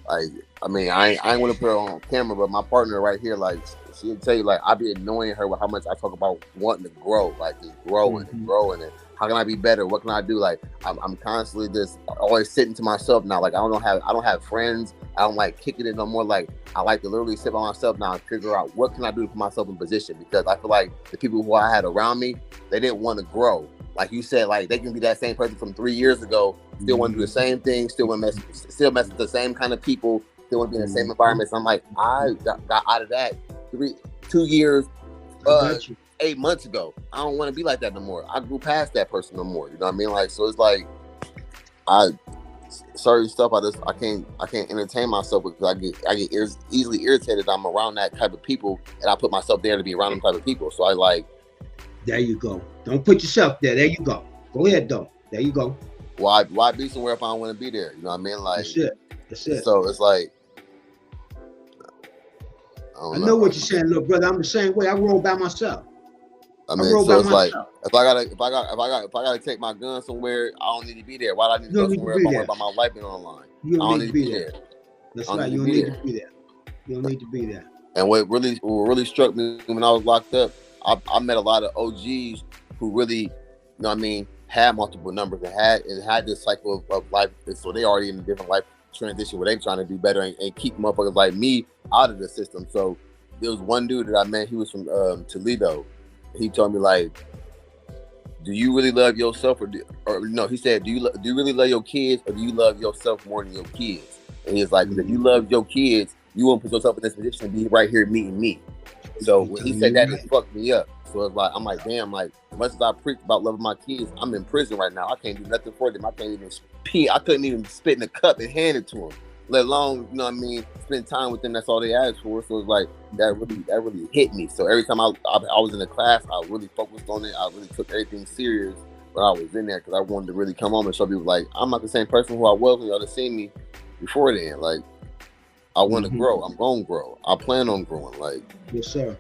[SPEAKER 2] Like, I mean, I ain't want to put her on camera, but my partner right here, like, she'll tell you, like, I be annoying her with how much I talk about wanting to grow, like, just growing and growing, and how can I be better? What can I do? Like, I'm constantly just always sitting to myself now. Like, I don't have friends. I don't like kicking it no more. Like, I like to literally sit by myself now and figure out what can I do to put myself in position, because I feel like the people who I had around me, they didn't want to grow. Like you said, like, they can be that same person from 3 years ago, still want to do the same thing, still mess with the same kind of people, still want to be in the same environment. So I'm like, I got out of that 2 years, 8 months ago. I don't want to be like that no more. I grew past that person no more. You know what I mean? Like, so it's like, certain stuff I can't entertain myself because I get easily irritated. I'm around that type of people, and I put myself there to be around them type of people. So I like.
[SPEAKER 1] There you go. Don't put yourself there. There you go. Go ahead, though. There you go.
[SPEAKER 2] Why be somewhere if I don't want to be there? You know what I mean? Like,
[SPEAKER 1] that's it.
[SPEAKER 2] So it's like,
[SPEAKER 1] I know what you're saying, little brother. I'm the same way. I roll by myself.
[SPEAKER 2] I mean, so it's like, if I gotta take my gun somewhere, I don't need to be there. Why do I need to go somewhere if I worry about my life being online?
[SPEAKER 1] You don't need to be there. That's right. You don't need to be there. You don't need to be there.
[SPEAKER 2] And what really struck me when I was locked up, I met a lot of OGs who really, you know what I mean, had multiple numbers and had this cycle of life. So they already in a different life transition where they trying to do better and keep motherfuckers like me out of the system. So there was one dude that I met, he was from Toledo. He told me, like, do you really love yourself or no, he said, do you really love your kids, or do you love yourself more than your kids? And he's like, if you love your kids, you won't put yourself in this position to be right here meeting me. So when he said that, it fucked me up. So it's like, I'm like, damn, like, as much as I preach about loving my kids, I'm in prison right now. I can't do nothing for them. I can't even pee. I couldn't even spit in a cup and hand it to them, let alone, you know what I mean, spend time with them. That's all they asked for. So it's like, that really hit me. So every time I was in the class, I really focused on it. I really took everything serious when I was in there, because I wanted to really come home and show people, like, I'm not the same person who I was when y'all have seen me before then. Like, I want to grow. I'm going to grow. I plan on growing. Like,
[SPEAKER 1] yes, sir.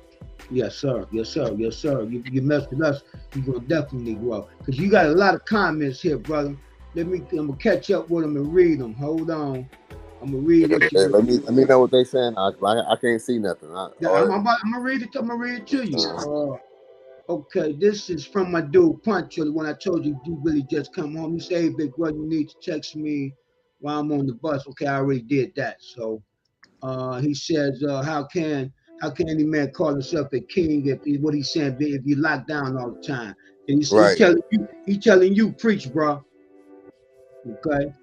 [SPEAKER 1] Yes, sir. Yes, sir. Yes, sir. You mess with us, you're going to definitely grow. Because you got a lot of comments here, brother. I'm going to catch up with them and read them. Hold on. I'm going to read what you
[SPEAKER 2] let me know what they saying. I can't see nothing. I'm
[SPEAKER 1] going to read it. I'm going to read it to you. Okay, this is from my dude, Puncho. When I told you really just come home. You say, hey, big brother, you need to text me while I'm on the bus. Okay, I already did that. So he says, how can any man call himself a king if what he's saying, if you locked down all the time? And he's telling you, preach, bro. Okay.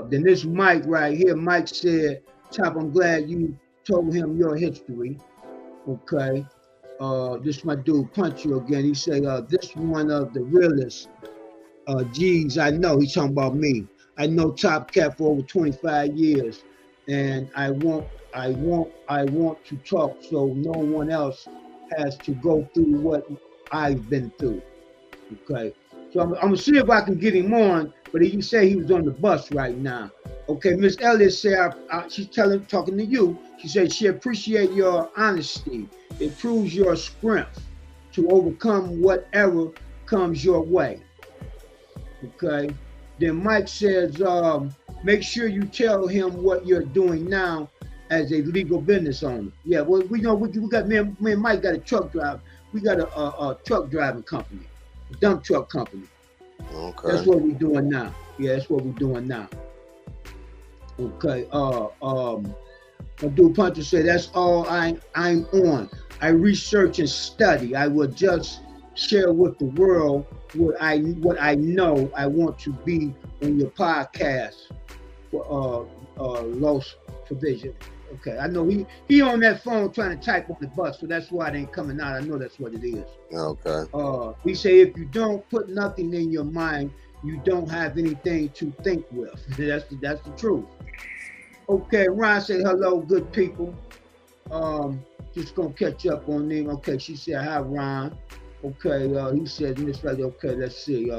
[SPEAKER 1] Then this Mike right here, Mike said, Top, I'm glad you told him your history. Okay. This my dude, Punch You again. He said, this one of the realest G's I know. He's talking about me. I know Top Cat for over 25 years, and I want to talk so no one else has to go through what I've been through. Okay, so I'm gonna see if I can get him on, but he say he was on the bus right now. Okay, Miss Elliott said she's talking to you. She said she appreciate your honesty. It proves your strength to overcome whatever comes your way. Okay. Then Mike says, make sure you tell him what you're doing now as a legal business owner. Yeah, well, we know we got me and Mike got a truck drive. We got a truck driving company, a dump truck company.
[SPEAKER 2] Okay.
[SPEAKER 1] That's what we're doing now. Yeah, that's what we're doing now. Okay. My dude Puncher said, that's all I'm on. I research and study. I will just share with the world what I know. I want to be on your podcast for Lost Provision. Okay, I know he on that phone trying to type on the bus, so that's why it ain't coming out. I know that's what it is.
[SPEAKER 2] Okay.
[SPEAKER 1] We say if you don't put nothing in your mind, you don't have anything to think with. That's the truth. Okay, Ron said hello, good people. Just gonna catch up on them. Okay, she said hi, Ron. Okay, he said Miss Elliott. Okay, let's see.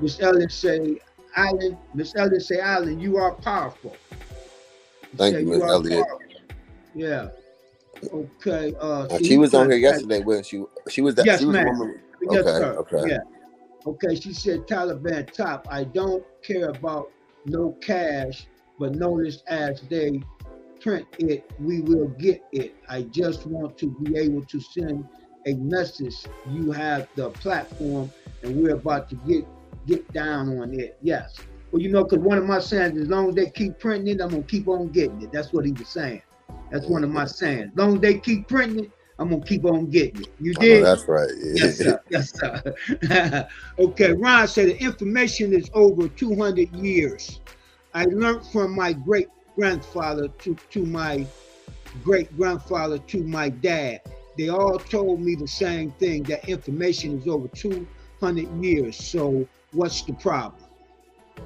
[SPEAKER 1] Miss Elliott say, Alan, you are powerful.
[SPEAKER 2] Thank you, Miss Elliott.
[SPEAKER 1] Yeah. Okay.
[SPEAKER 2] She was on here yesterday, wasn't she? She was that.
[SPEAKER 1] Yes,
[SPEAKER 2] she was
[SPEAKER 1] ma'am.
[SPEAKER 2] Woman.
[SPEAKER 1] Yes,
[SPEAKER 2] okay.
[SPEAKER 1] sir.
[SPEAKER 2] Okay.
[SPEAKER 1] Yeah. Okay. She said, Taliban Top. I don't care about no cash. but notice as they print it, we will get it. I just want to be able to send a message. You have the platform, and we're about to get down on it. Yes. Well, because one of my sayings, as long as they keep printing it, I'm gonna keep on getting it. That's what he was saying. That's one of my sayings. As long as they keep printing it, I'm gonna keep on getting it. You did?
[SPEAKER 2] That's right. Yeah.
[SPEAKER 1] Yes, sir. Yes, sir. Okay, Ron said the information is over 200 years. I learned from my great-grandfather to my great-grandfather to my dad. They all told me the same thing, that information is over 200 years. So what's the problem?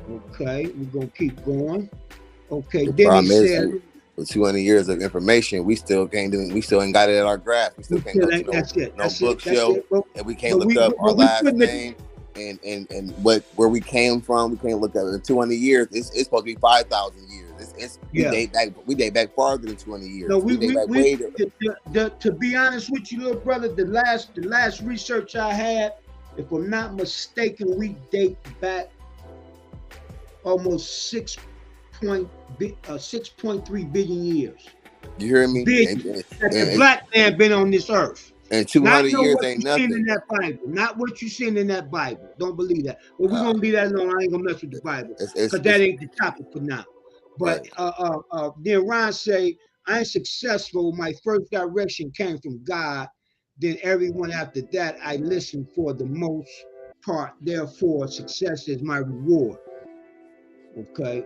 [SPEAKER 1] Okay, we're going to keep going. Okay, then he said,
[SPEAKER 2] with 200 years of information, we still ain't got it at our grasp. We still can't go to no bookshelf, and we can't look up our last name and where we came from. We can't look at it. In 200 years, it's supposed to be 5,000 years. We date back farther than 200 years.
[SPEAKER 1] No, to be honest with you, little brother, the last research I had, if I'm not mistaken, we date back almost 6.3 billion years.
[SPEAKER 2] You hear me?
[SPEAKER 1] The black man been on this earth.
[SPEAKER 2] And 200 years ain't nothing.
[SPEAKER 1] In that Bible, not what you seen in that Bible. Don't believe that. But we're gonna leave that alone. I ain't gonna mess with the Bible because that ain't the topic for now. But then Ron say, I ain't successful. My first direction came from God. Then everyone after that, I listened for the most part. Therefore, success is my reward. Okay.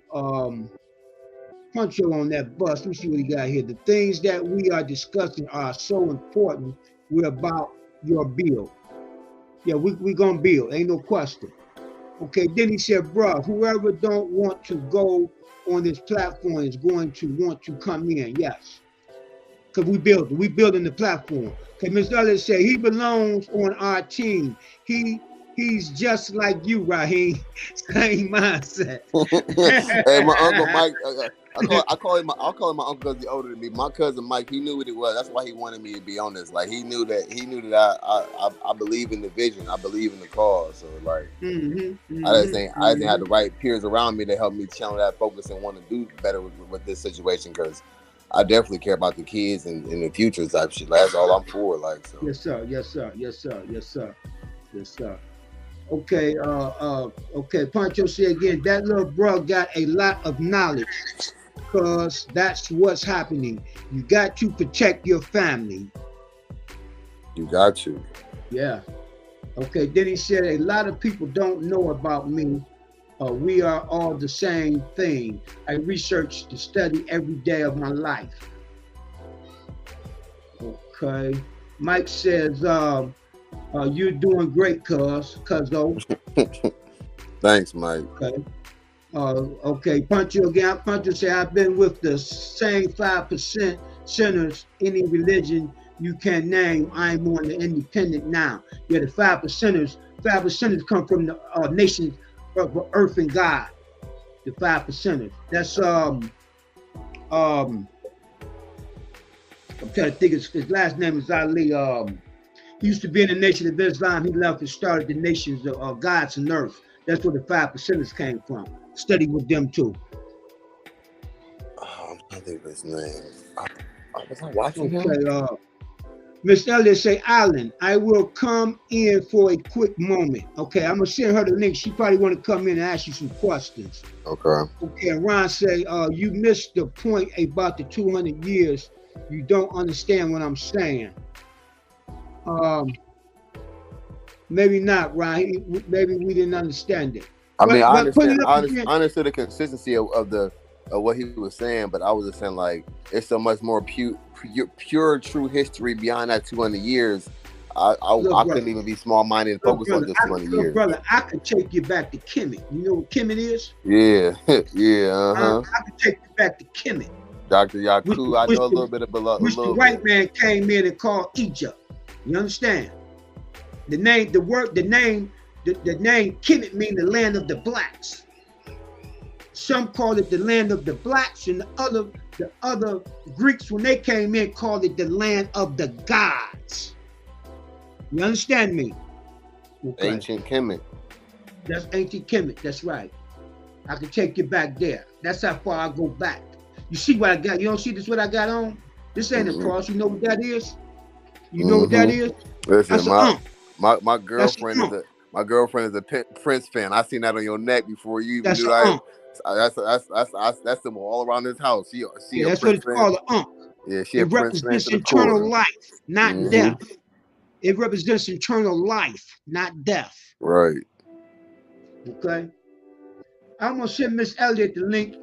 [SPEAKER 1] Punch on that bus. Let me see what he got here. The things that we are discussing are so important. We're about your bill. Yeah, we gonna build. Ain't no question. Okay. Then he said, bro, whoever don't want to go on this platform is going to want to come in. Yes. Because we building the platform. Okay, Mr. Ellis said he belongs on our team. He's just like you, Raheem. Same mindset.
[SPEAKER 2] Hey, my uncle Mike. I'll call him my uncle because he's older than me. My cousin Mike, he knew what it was. That's why he wanted me to be on this. Like he knew that I believe in the vision. I believe in the cause. So like, I just think I didn't have the right peers around me to help me channel that focus and want to do better with this situation because I definitely care about the kids and the future type shit. Like, that's all I'm for. Like, so.
[SPEAKER 1] Yes, sir. Yes, sir. Yes, sir. Yes, sir. Yes, sir. Okay. Okay. Pancho said again, that little bro got a lot of knowledge because that's what's happening. You got to protect your family.
[SPEAKER 2] You got to.
[SPEAKER 1] Yeah. Okay. Then he said a lot of people don't know about me. We are all the same thing. I research to study every day of my life. Okay. Mike says, you're doing great, cuzzo.
[SPEAKER 2] Thanks, Mike.
[SPEAKER 1] Okay. Okay. Pancho again. Pancho said, I've been with the same 5% sinners, any religion you can name. I'm on the independent now. Yeah, the 5%ers. 5%ers come from the nations of earth and God. The 5%ers. That's I'm trying to think. His last name is Ali. He used to be in the Nation of Islam. He left and started the nations of gods and earth. That's where the 5%ers came from. Study with them too.
[SPEAKER 2] I'm trying to think of his name. Was I watching him?
[SPEAKER 1] Miss Elliott say, Alan, I will come in for a quick moment. Okay, I'm gonna send her the link. She probably want to come in and ask you some questions.
[SPEAKER 2] Okay.
[SPEAKER 1] Okay, and Ron say, you missed the point about the 200 years. You don't understand what I'm saying. Maybe not, Ron. Maybe we didn't understand it.
[SPEAKER 2] I mean, I understood the consistency of what he was saying, but I was just saying like it's so much more pure true history beyond that 200 years. I couldn't even be small-minded and focus on just 200 years.
[SPEAKER 1] Brother, I could take you back to Kemet. You know what Kemet is?
[SPEAKER 2] Yeah, yeah.
[SPEAKER 1] I could take you back to Kemet.
[SPEAKER 2] Dr. Yaku, I know a little bit about.
[SPEAKER 1] Which the white man came in and called Egypt. You understand? The name Kemet means the land of the blacks. Some call it the land of the blacks, and the other Greeks, when they came in, called it the land of the gods. You understand me? Okay.
[SPEAKER 2] Ancient Kemet.
[SPEAKER 1] That's ancient Kemet. That's right. I can take you back there. That's how far I go back. You see what I got? You don't see this what I got on? This ain't a cross. You know what that is? You know what that is?
[SPEAKER 2] Listen, my
[SPEAKER 1] That's
[SPEAKER 2] girlfriend is a Prince fan. I seen that on your neck before you even
[SPEAKER 1] That's
[SPEAKER 2] knew
[SPEAKER 1] a
[SPEAKER 2] that. That's them all around this house. She
[SPEAKER 1] that's
[SPEAKER 2] a
[SPEAKER 1] what it's
[SPEAKER 2] Prince fan.
[SPEAKER 1] called, an
[SPEAKER 2] Yeah, she
[SPEAKER 1] It
[SPEAKER 2] a Prince fan
[SPEAKER 1] represents
[SPEAKER 2] to the core.
[SPEAKER 1] eternal life, not death. It represents eternal life, not death.
[SPEAKER 2] Right.
[SPEAKER 1] Okay. I'm gonna send Miss Elliott the link.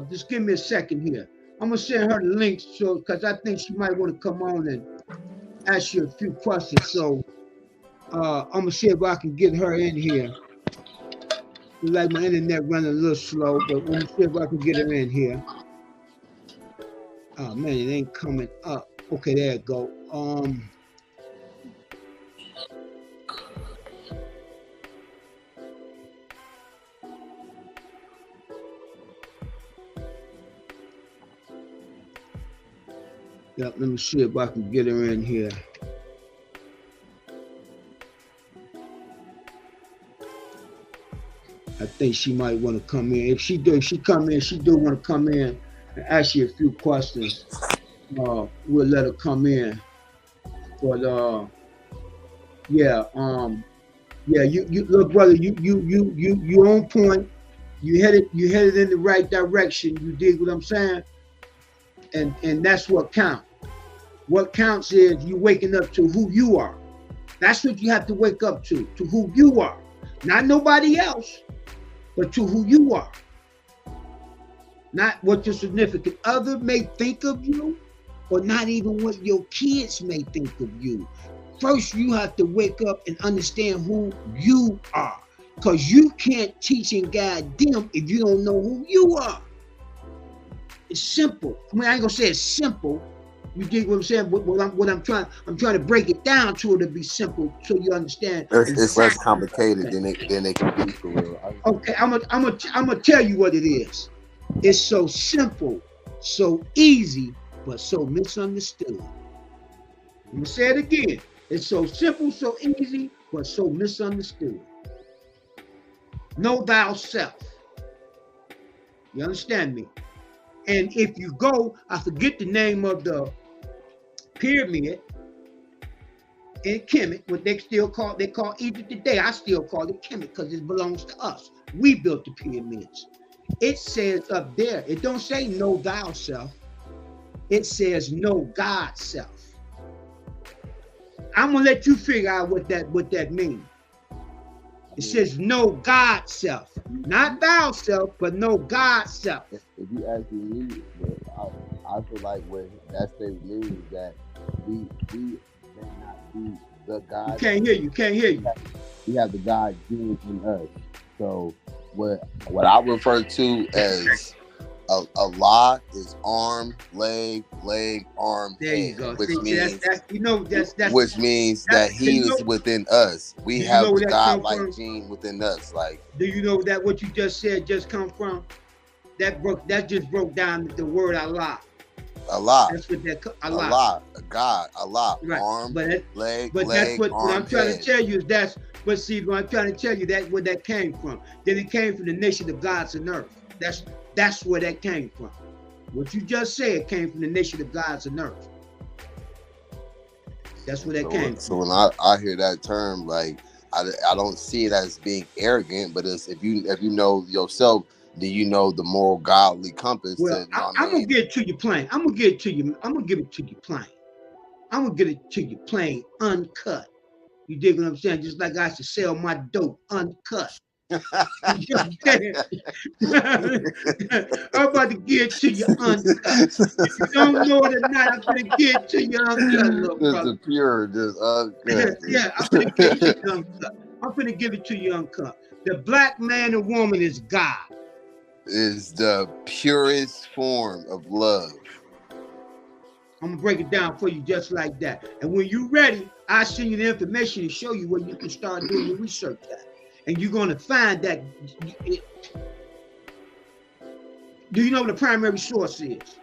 [SPEAKER 1] Just give me a second here. I'm gonna send her the link because I think she might want to come on and ask you a few questions. So I'm gonna see if I can get her in here. Like my internet running a little slow, but let me see if I can get her in here. Oh man, it ain't coming up. Okay, there it go. Yep, let me see if I can get her in here. I think she might want to come in. If she do want to come in and ask you a few questions. We'll let her come in. But you look, brother, you on point. You headed in the right direction. You dig what I'm saying? And that's what counts. What counts is you waking up to who you are. That's what you have to wake up to who you are. Not nobody else, but to who you are. Not what your significant other may think of you, or not even what your kids may think of you. First, you have to wake up and understand who you are. Because you can't teach and guide them if you don't know who you are. It's simple. I mean, I ain't gonna say it's simple. You dig what I'm saying? What I'm trying to break it down to it to be simple so you understand.
[SPEAKER 2] It's less complicated than it can be for real.
[SPEAKER 1] Okay, I'm gonna tell you what it is. It's so simple, so easy, but so misunderstood. I'm gonna say it again. It's so simple, so easy, but so misunderstood. Know thyself. You understand me? And if you go, I forget the name of the pyramid in Kemet, what they call even today, I still call it Kemet because it belongs to us. We built the pyramids. It says up there, it don't say know thyself. It says know God's self. I'm gonna let you figure out what that means. It says know God's self, not thou self, but know God's self.
[SPEAKER 2] If you ask me, I feel like what that statement means that we may not be the God.
[SPEAKER 1] Can't hear you.
[SPEAKER 2] We have the God gene in us. So what I refer to as Allah is arm, leg, arm,
[SPEAKER 1] there you go.
[SPEAKER 2] Which
[SPEAKER 1] means
[SPEAKER 2] that He is within us. We have the God-like gene within us. Like,
[SPEAKER 1] do you know that what you just said just come from? That just broke down the word Allah.
[SPEAKER 2] Allah.
[SPEAKER 1] That's what that Allah.
[SPEAKER 2] Allah, God, Allah,
[SPEAKER 1] right.
[SPEAKER 2] Arm, leg,
[SPEAKER 1] that's what I'm trying
[SPEAKER 2] head.
[SPEAKER 1] to tell you is what I'm trying to tell you that where that came from. Then it came from the nation of gods and earth. That's where that came from. What you just said came from the nation of gods and earth. That's where that came from.
[SPEAKER 2] So when I hear that term, like I don't see it as being arrogant, but it's if you know yourself, do you know the moral godly compass?
[SPEAKER 1] Well, I'm gonna get it to you plain. I'm gonna give it to you plain. I'm gonna get it to you plain, uncut. You dig what I'm saying? Just like I used to sell my dope uncut. I'm about to get it to you uncut. If you don't know it or not, I'm gonna get it to you uncut, little brother.
[SPEAKER 2] Just pure, just uncut.
[SPEAKER 1] Yeah, I'm gonna get it to you uncut. I'm gonna give it to you uncut. The black man and woman is God.
[SPEAKER 2] Is the purest form of love.
[SPEAKER 1] I'm gonna break it down for you just like that. And when you're ready, I'll send you the information to show you where you can start doing your research at. And you're gonna find that. Do you know what the primary source is?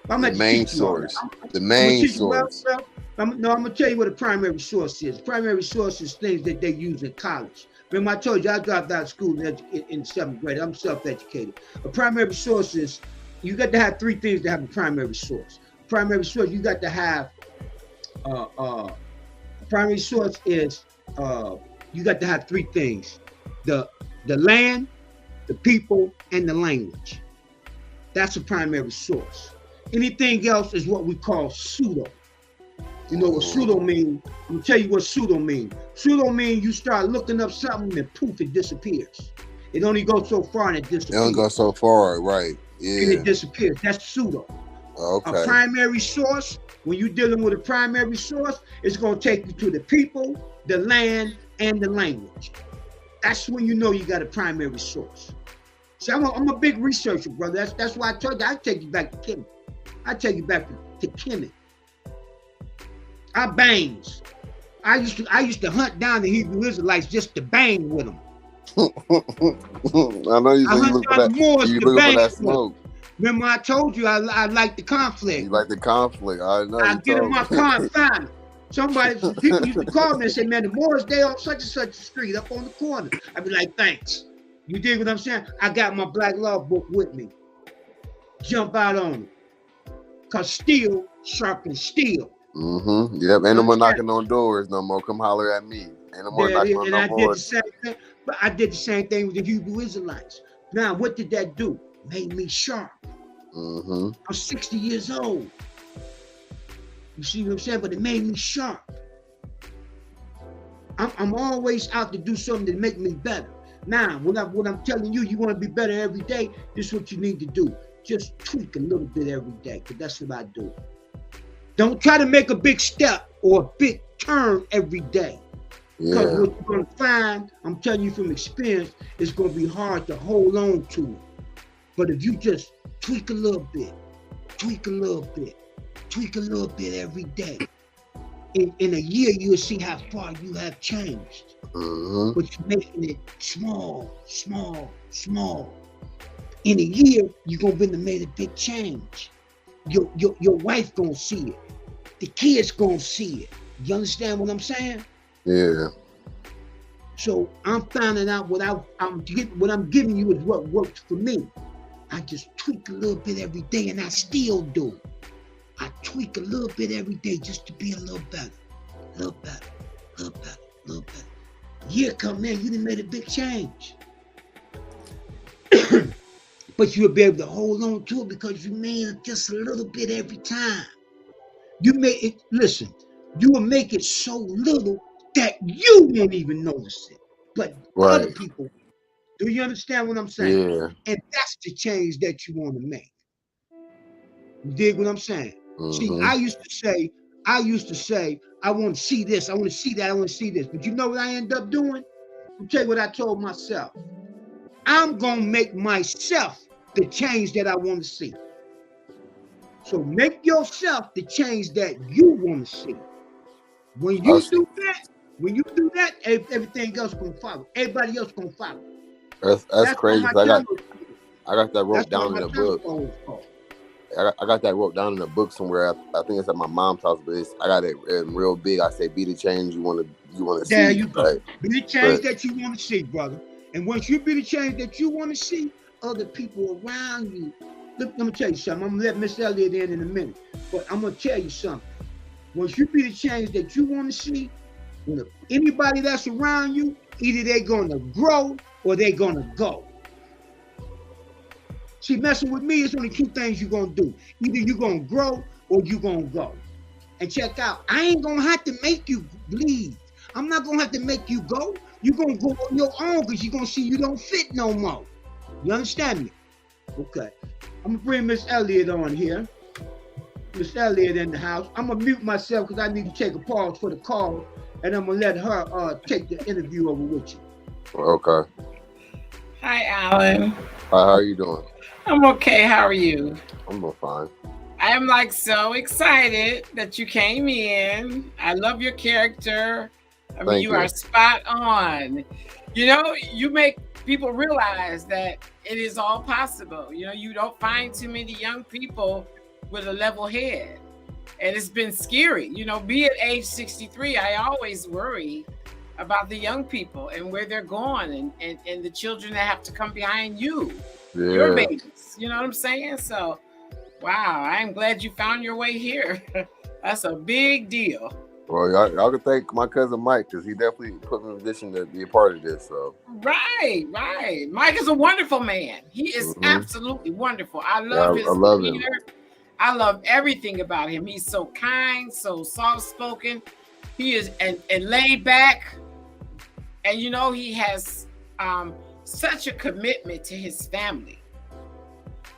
[SPEAKER 2] The main source. The main source.
[SPEAKER 1] I'm gonna tell you what the primary source is. Primary source is things that they use in college. Remember, I told you I dropped out of school in 7th grade. I'm self-educated. A primary source is, you got to have 3 things to have a primary source. Primary source, you got to have, primary source is, you got to have 3 things. The land, the people, and the language. That's a primary source. Anything else is what we call pseudo. You know what pseudo means? I'm gonna tell you what pseudo means. Pseudo means you start looking up something and poof, it disappears. It only goes so far and it disappears.
[SPEAKER 2] It don't go so far, right? Yeah.
[SPEAKER 1] And it disappears. That's pseudo.
[SPEAKER 2] Okay.
[SPEAKER 1] A primary source, when you're dealing with a primary source, it's gonna take you to the people, the land, and the language. That's when you know you got a primary source. See, I'm a big researcher, brother. That's why I told you I take you back to Kemet. I take you back to Kemet. I bangs. I used to hunt down the Hebrew Israelites just to bang with them.
[SPEAKER 2] I know you look for that. You looking for that smoke.
[SPEAKER 1] Remember, I told you I like the conflict.
[SPEAKER 2] You like the conflict. I know.
[SPEAKER 1] I get in my car and find it. People used to call me and say, "Man, the Morris Day on such and such a street up on the corner." I'd be like, "Thanks." You dig what I'm saying? I got my Black Law book with me. Jump out on it. Cause steel sharpens steel.
[SPEAKER 2] Mm-hmm. Yep. Ain't no more knocking on doors no more. Come holler at me. Ain't no more knocking on no more.
[SPEAKER 1] I did the same thing with the Hebrew Israelites. Now, what did that do? Made me sharp.
[SPEAKER 2] Mm-hmm.
[SPEAKER 1] I'm 60 years old. You see what I'm saying? But it made me sharp. I'm always out to do something to make me better. Now, what I'm telling you, you want to be better every day, this is what you need to do. Just tweak a little bit every day, because that's what I do. Don't try to make a big step or a big turn every day. Because what you're going to find, I'm telling you from experience, it's going to be hard to hold on to it. But if you just tweak a little bit, tweak a little bit, tweak a little bit every day, in a year, you'll see how far you have changed.
[SPEAKER 2] Mm-hmm.
[SPEAKER 1] But you're making it small, small, small. In a year, you're going to be made a big change. Your wife going to see it. The kids going to see it. You understand what I'm saying?
[SPEAKER 2] Yeah.
[SPEAKER 1] So I'm finding out what I'm giving you is what works for me. I just tweak a little bit every day, and I still do. I tweak a little bit every day just to be a little better, a little better, a little better, a little better. Year come in, you done made a big change. But you'll be able to hold on to it because you made it just a little bit every time. You make it, listen, you will make it so little that you won't even notice it. But other people, do you understand what I'm saying?
[SPEAKER 2] Yeah.
[SPEAKER 1] And that's the change that you want to make. You dig what I'm saying?
[SPEAKER 2] Mm-hmm.
[SPEAKER 1] See, I used to say, I want to see this, I want to see that, I want to see this. But you know what I end up doing? I'll tell you what I told myself. I'm going to make myself the change that I want to see. So make yourself the change that you want to see. When you do that, everything else going to follow. Everybody else going to follow.
[SPEAKER 2] That's crazy. I got that wrote down in a book. I got that wrote down in a book somewhere. I think it's at my mom's house, but I got it real big. I say, "Be the change you want to see."
[SPEAKER 1] There you go. Right? Be the change that you want to see, brother. And once you be the change that you want to see, other people around you. Look, let me tell you something. I'm gonna let Miss Elliott in a minute, but I'm gonna tell you something. Once you be the change that you want to see, when anybody that's around you, either they're gonna grow or they're gonna go. See, messing with me is only 2 things you're gonna do. Either you're gonna grow or you're gonna go. And check out, I ain't gonna have to make you leave. I'm not gonna have to make you go. You're gonna go on your own because you're gonna see you don't fit no more. You understand me? Okay. I'm gonna bring Miss Elliott on here. Miss Elliott in the house. I'm gonna mute myself because I need to take a pause for the call, and I'm gonna let her take the interview over with you.
[SPEAKER 2] Okay.
[SPEAKER 3] Hi, Alan.
[SPEAKER 2] Hi, how are you doing?
[SPEAKER 3] I'm okay. How are you?
[SPEAKER 2] I'm doing fine.
[SPEAKER 3] I am so excited that you came in. I love your character. I mean, you are spot on. You know, you make people realize that it is all possible. You know, you don't find too many young people with a level head. And it's been scary. You know, be at age 63, I always worry about the young people and where they're going and the children that have to come behind you, your babies. You know what I'm saying? So, wow, I'm glad you found your way here. That's a big deal.
[SPEAKER 2] Well, y'all can thank my cousin Mike because he definitely put me in a position to be a part of this. So
[SPEAKER 3] right. Mike is a wonderful man. He is absolutely wonderful. I love his
[SPEAKER 2] him.
[SPEAKER 3] I love everything about him. He's so kind, so soft-spoken. He is and laid back. And you know, he has such a commitment to his family.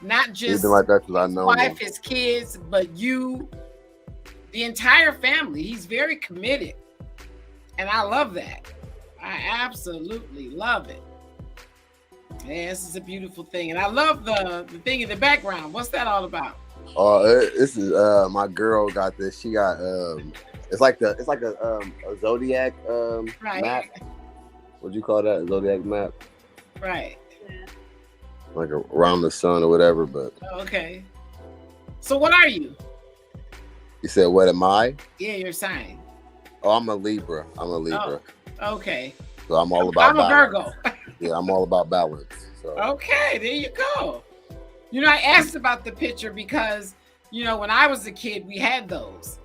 [SPEAKER 3] Not just
[SPEAKER 2] like that, I know
[SPEAKER 3] his wife, his kids, but you. The entire family. He's very committed. And I love that. I absolutely love it. Yeah, this is a beautiful thing. And I love the thing in the background. What's that all about?
[SPEAKER 2] This is my girl got this. She got it's like a zodiac map. What'd you call that? A zodiac map?
[SPEAKER 3] Right.
[SPEAKER 2] Like around the sun or whatever, but
[SPEAKER 3] okay. So what are you?
[SPEAKER 2] You said, what am I?
[SPEAKER 3] Yeah, your sign.
[SPEAKER 2] Oh, I'm a Libra. Oh,
[SPEAKER 3] okay.
[SPEAKER 2] So I'm all about balance.
[SPEAKER 3] I'm a Virgo.
[SPEAKER 2] Yeah, I'm all about balance. So.
[SPEAKER 3] Okay, there you go. You know, I asked about the picture because, you know, when I was a kid, we had those.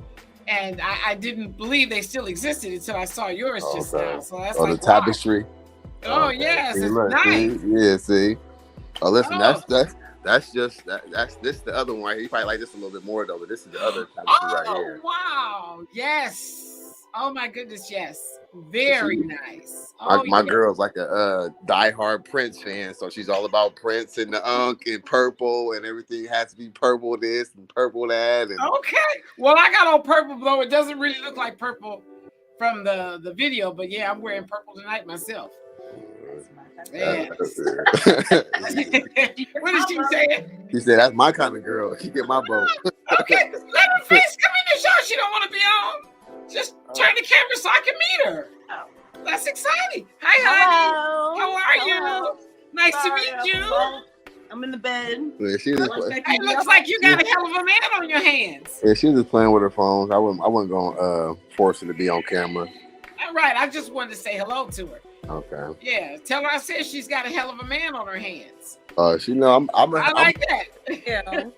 [SPEAKER 3] And I didn't believe they still existed until I saw yours just now. So that's
[SPEAKER 2] the tapestry.
[SPEAKER 3] Wow. Oh, yes. It's nice.
[SPEAKER 2] Yeah, see. Oh, listen, that's just this the other one. You probably like this a little bit more though, but this is the other tapestry right here.
[SPEAKER 3] Wow! Yes. Oh my goodness, yes. Very nice.
[SPEAKER 2] My girl's like a diehard Prince fan, so she's all about Prince and the Unk and purple and everything has to be purple this and purple that. And...
[SPEAKER 3] Okay. Well, I got on purple though. It doesn't really look like purple from the video, but yeah, I'm wearing purple tonight myself. Yes. What did she say?
[SPEAKER 2] She said, "That's my kind of girl. She get my vote."
[SPEAKER 3] Okay, let her face come in the show. She don't want to be on. Just turn the camera so I can meet her. Oh. That's exciting. Hi, honey. How are you? Nice to meet you.
[SPEAKER 4] I'm in the bed.
[SPEAKER 2] Yeah,
[SPEAKER 3] it looks like you got a hell of a man on your hands.
[SPEAKER 2] Yeah, she was just playing with her phone. I wasn't gonna force her to be on camera.
[SPEAKER 3] All right, I just wanted to say hello to her.
[SPEAKER 2] Okay.
[SPEAKER 3] Yeah, tell her I said she's got a hell of a man on her hands.
[SPEAKER 2] She know
[SPEAKER 3] I like that.
[SPEAKER 4] Yeah,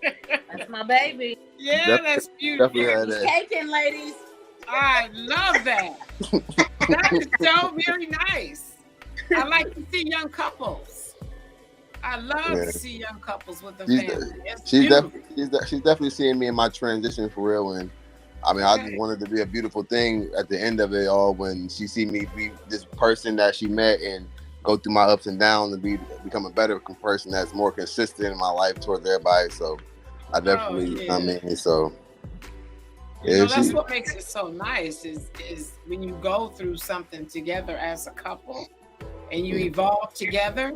[SPEAKER 4] that's my baby.
[SPEAKER 3] Yeah, that's beautiful.
[SPEAKER 4] Definitely taken, ladies.
[SPEAKER 3] I love that. That is so very nice. I like to see young couples. I love to see young couples with a family.
[SPEAKER 2] She's definitely seeing me in my transition for real, and I mean, I just wanted to be a beautiful thing at the end of it all when she see me be this person that she met and go through my ups and downs and become a better person that's more consistent in my life towards everybody. So I definitely, I mean, so.
[SPEAKER 3] You know, that's what makes it so nice is when you go through something together as a couple and you evolve together,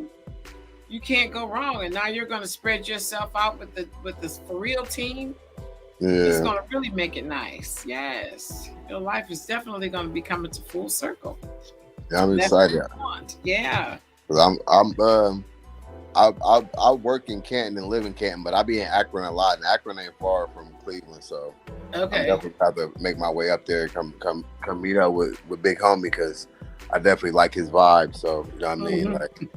[SPEAKER 3] you can't go wrong. And now you're going to spread yourself out with this For Real team. Yeah. It's going to really make it nice. Yes. Your life is definitely going to be coming to full circle.
[SPEAKER 2] Yeah, I'm excited.
[SPEAKER 3] Yeah.
[SPEAKER 2] I work in Canton and live in Canton, but I be in Akron a lot, and Akron ain't far from Cleveland, so I definitely have to make my way up there, come meet up with Big Homie because I definitely like his vibe. So you know what I mean, like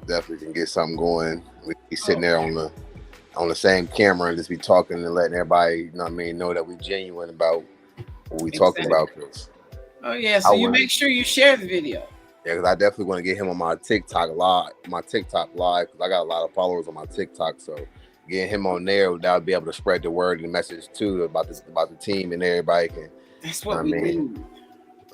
[SPEAKER 2] definitely can get something going. We be sitting there on the same camera and just be talking and letting everybody, you know what I mean, know that we genuine about what we talking about.
[SPEAKER 3] Oh yeah, so you make sure you share the video.
[SPEAKER 2] Yeah, because I definitely want to get him on my TikTok live, because I got a lot of followers on my TikTok. So getting him on there, that would be able to spread the word and the message too about the team, and everybody can.
[SPEAKER 3] That's what we need.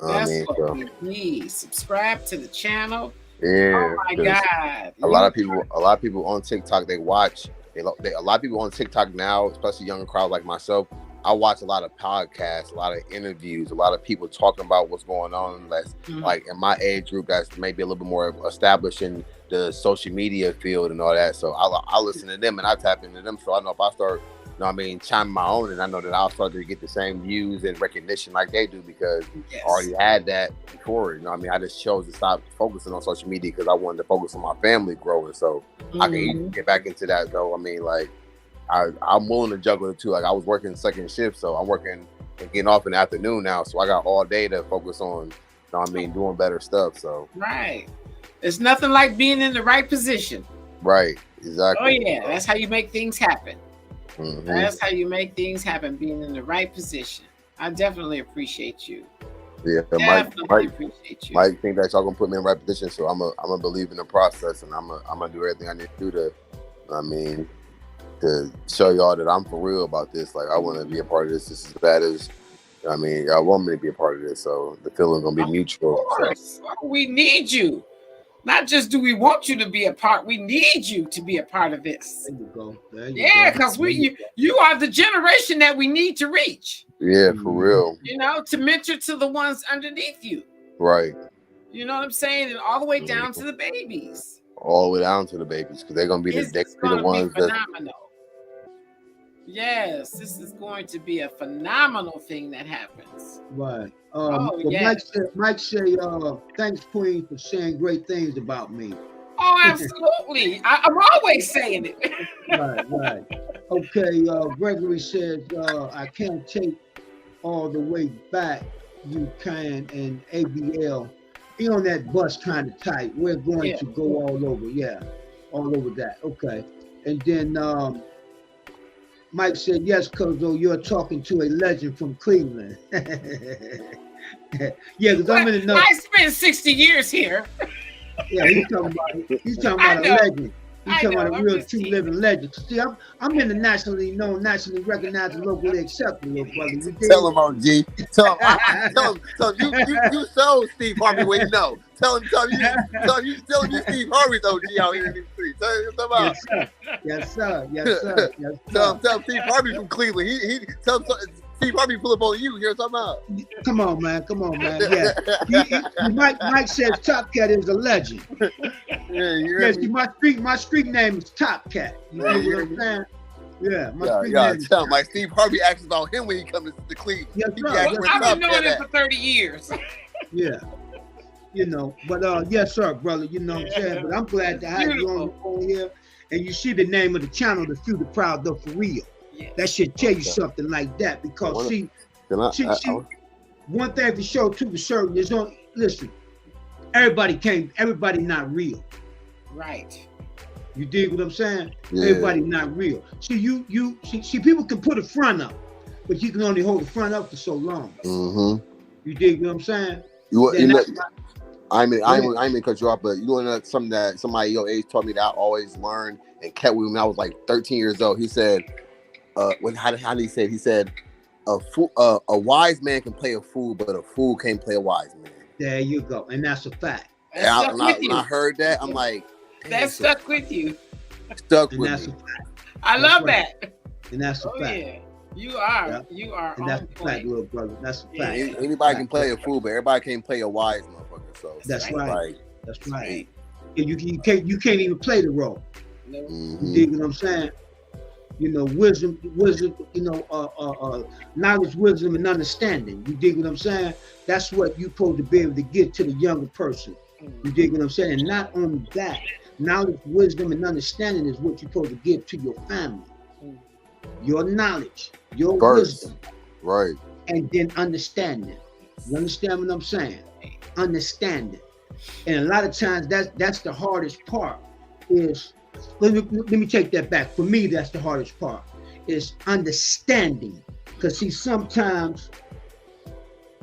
[SPEAKER 3] That's what we need. Subscribe to the channel.
[SPEAKER 2] Yeah.
[SPEAKER 3] Oh my God.
[SPEAKER 2] A lot of people on TikTok, they watch. A lot of people on TikTok now, especially younger crowds like myself. I watch a lot of podcasts, a lot of interviews, a lot of people talking about what's going on. That's like in my age group, that's maybe a little bit more established in the social media field and all that. So I listen to them and I tap into them. So I know if I start, you know what I mean, chiming my own, and I know that I'll start to get the same views and recognition like they do because I already had that before. You know what I mean? I just chose to stop focusing on social media because I wanted to focus on my family growing. So I can even get back into that though. I mean, like, I'm willing to juggle the two. Like I was working second shift, so I'm working and getting off in the afternoon now. So I got all day to focus on know what I mean, doing better stuff. So
[SPEAKER 3] Right. It's nothing like being in the right position.
[SPEAKER 2] right, exactly.
[SPEAKER 3] Oh yeah, that's how you make things happen.
[SPEAKER 2] Mhm.
[SPEAKER 3] That's how you make things happen, being in the right position. I definitely appreciate you.
[SPEAKER 2] Yeah,
[SPEAKER 3] Definitely appreciate you.
[SPEAKER 2] Mike think that y'all gonna put me in the right position, so I'm a believe in the process, and I'm gonna do everything I need to do to, I mean, to show y'all that I'm for real about this. Like I want to be a part of this. This is as bad as, I mean, y'all want me to be a part of this, so the feeling gonna be mutual.
[SPEAKER 3] Of course, we need you. Not just do we want you to be a part, we need you to be a part of this.
[SPEAKER 1] There you go.
[SPEAKER 3] Yeah, because you are the generation that we need to reach.
[SPEAKER 2] Yeah, for real.
[SPEAKER 3] You know, to mentor to the ones underneath you.
[SPEAKER 2] Right.
[SPEAKER 3] You know what I'm saying? And all the way down to the babies.
[SPEAKER 2] All the way down to the babies, because they're gonna be the ones that.
[SPEAKER 3] Phenomenal. Yes, this is going to be a phenomenal thing that happens.
[SPEAKER 1] Right.
[SPEAKER 3] Yes.
[SPEAKER 1] Mike say, thanks, Queen, for saying great things about me.
[SPEAKER 3] Oh, absolutely. I'm always saying it.
[SPEAKER 1] Right. Okay, Gregory says, I can't take all the way back. You can, and ABL. Be on that bus kind of tight. We're going to go all over. Yeah, all over that. Okay. And then Mike said, yes, Kozo, you're talking to a legend from Cleveland. Yeah, because I'm in another.
[SPEAKER 3] I spent 60 years here.
[SPEAKER 1] Yeah, he's talking about a legend. He's talking about a real true living legend. See, I'm in the nationally known, nationally recognized, and locally acceptable, brother.
[SPEAKER 2] Tell him, OG. Tell him. You showed Steve Harvey what you know. Tell him you Steve Harvey's OG out here in these streets. Tell him.
[SPEAKER 1] Yes, sir.
[SPEAKER 2] Tell him Steve Harvey from Cleveland. He tell him Steve Harvey pull up on you. Here's something out.
[SPEAKER 1] Come on, man. Yeah. Mike says Top Cat is a legend. Yes, my street name is Top Cat. You know what I'm saying? Yeah, my street name is
[SPEAKER 2] tell him. Like Steve Harvey asks about him when he comes to Cleveland.
[SPEAKER 1] Yes,
[SPEAKER 3] I've been doing it for 30 years.
[SPEAKER 1] Yeah. You know, but yes, sir, brother. You know what I'm saying? But I'm glad to have you on here. And you see the name of the channel, The Few, The Proud, though, for real. Yes. That should tell you something like that, because see, one thing for sure, too, for certain is listen. Everybody not real.
[SPEAKER 3] Right.
[SPEAKER 1] You dig what I'm saying?
[SPEAKER 2] Yeah.
[SPEAKER 1] Everybody not real. See, see, people can put a front up, but you can only hold the front up for so long.
[SPEAKER 2] Mm-hmm.
[SPEAKER 1] You dig what I'm saying?
[SPEAKER 2] I mean, cut you off, but you know something that somebody your age taught me that I always learned and kept with me when I was like 13 years old. He said, how did he say it? He said, a wise man can play a fool, but a fool can't play a wise man.
[SPEAKER 1] There you go, and that's a fact.
[SPEAKER 2] When I heard that, I'm like,
[SPEAKER 3] that stuck with you.
[SPEAKER 2] Stuck with me.
[SPEAKER 3] I love that.
[SPEAKER 1] And that's a fact.
[SPEAKER 3] Yeah. You are
[SPEAKER 1] and that's a fact, little brother. That's a fact.
[SPEAKER 2] Anybody can play a fool, but everybody can't play a wise motherfucker. So
[SPEAKER 1] that's right. That's right.
[SPEAKER 2] Hey.
[SPEAKER 1] You can't even play the role.
[SPEAKER 2] Mm-hmm.
[SPEAKER 1] You dig what I'm saying? You know, wisdom, you know, knowledge, wisdom, and understanding. You dig what I'm saying? That's what you're supposed to be able to get to the younger person. You dig what I'm saying? And not only that, knowledge, wisdom, and understanding is what you're supposed to give to your family. Your knowledge, your wisdom.
[SPEAKER 2] Right.
[SPEAKER 1] And then understanding. You understand what I'm saying? Understanding. And a lot of times that's the hardest part is, let me take that back. For me, that's the hardest part, is understanding. Because see, sometimes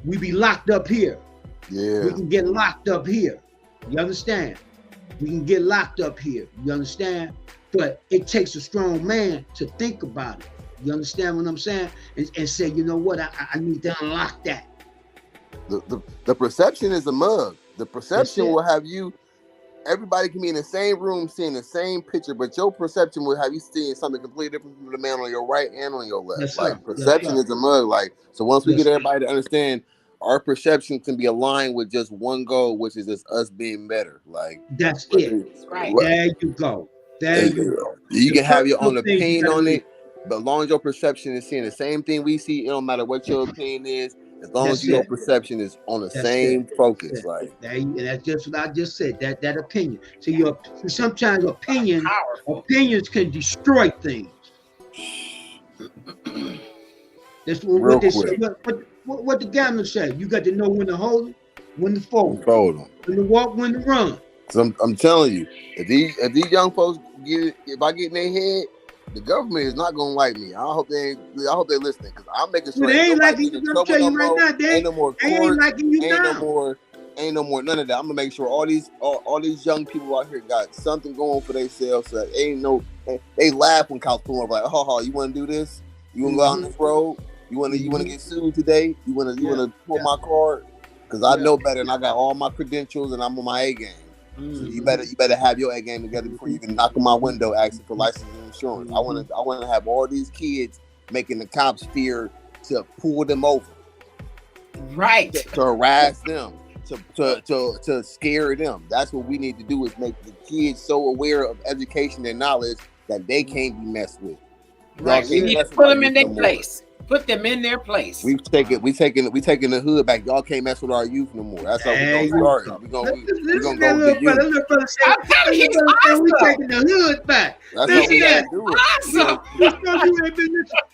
[SPEAKER 1] we be locked up here.
[SPEAKER 2] Yeah.
[SPEAKER 1] We can get locked up here. You understand? We can get locked up here. You understand? But it takes a strong man to think about it. You understand what I'm saying? And say, you know what? I need to unlock that.
[SPEAKER 2] The perception is a mug. The perception will have you. Everybody can be in the same room seeing the same picture, but your perception will have you seeing something completely different from the man on your right and on your left.
[SPEAKER 1] Yes,
[SPEAKER 2] like perception is a mug. Like, so once we get everybody to understand, our perception can be aligned with just one goal, which is just us being better. Like
[SPEAKER 1] that's it.
[SPEAKER 3] Right.
[SPEAKER 1] There you go. There you go.
[SPEAKER 2] You can have your own opinion on it, but as long as your perception is seeing the same thing we see, it don't matter what your opinion is. As long as your perception is on the same focus, like
[SPEAKER 1] and that's just what I just said. That opinion. So sometimes opinions can destroy things. That's what they say. What the gambler say. You got to know when to hold it when to fold, when to walk, when to run.
[SPEAKER 2] So I'm telling you, if these young folks if I get in their head, the government is not gonna like me. I hope they listening, because I'm making sure
[SPEAKER 1] they ain't liking you. I'm telling you right now,
[SPEAKER 2] ain't no more
[SPEAKER 1] they ain't liking you now.
[SPEAKER 2] Ain't no more none of that. I'm gonna make sure all these young people out here got something going for themselves. So that they laugh when cops pull up like, oh, you want to do this? You want to go out this road? You want to get sued today? You want to pull my card? Because I know better, and I got all my credentials, and I'm on my A game. So you better have your A game together before you can knock on my window asking for license and insurance. I want to have all these kids making the cops fear to pull them over,
[SPEAKER 3] right?
[SPEAKER 2] To harass them, to scare them. That's what we need to do, is make the kids so aware of education and knowledge that they can't be messed with.
[SPEAKER 3] Right. We need to put them in their place. Put them in their place.
[SPEAKER 2] We taking the hood back. Y'all can't mess with our youth no more. That's how we gonna start. We gonna go to you.
[SPEAKER 1] Little brother say, we taking the hood back.
[SPEAKER 2] That's how we gotta do it.
[SPEAKER 3] Awesome.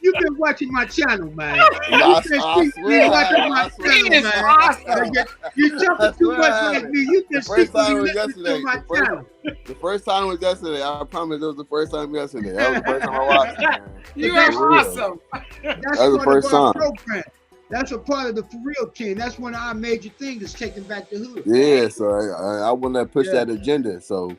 [SPEAKER 1] You've been watching my channel, man.
[SPEAKER 2] I swear,
[SPEAKER 1] You're jumping too much like me. You just
[SPEAKER 2] the first time was yesterday. The first time was yesterday. I promise it was the first time yesterday. That was the first time I watched it, man.
[SPEAKER 3] You are awesome.
[SPEAKER 1] That's
[SPEAKER 2] the first time.
[SPEAKER 1] Program. That's a part of the For Real team. That's one of our major things, is taking back the hood.
[SPEAKER 2] Yeah, so I want to push that agenda. So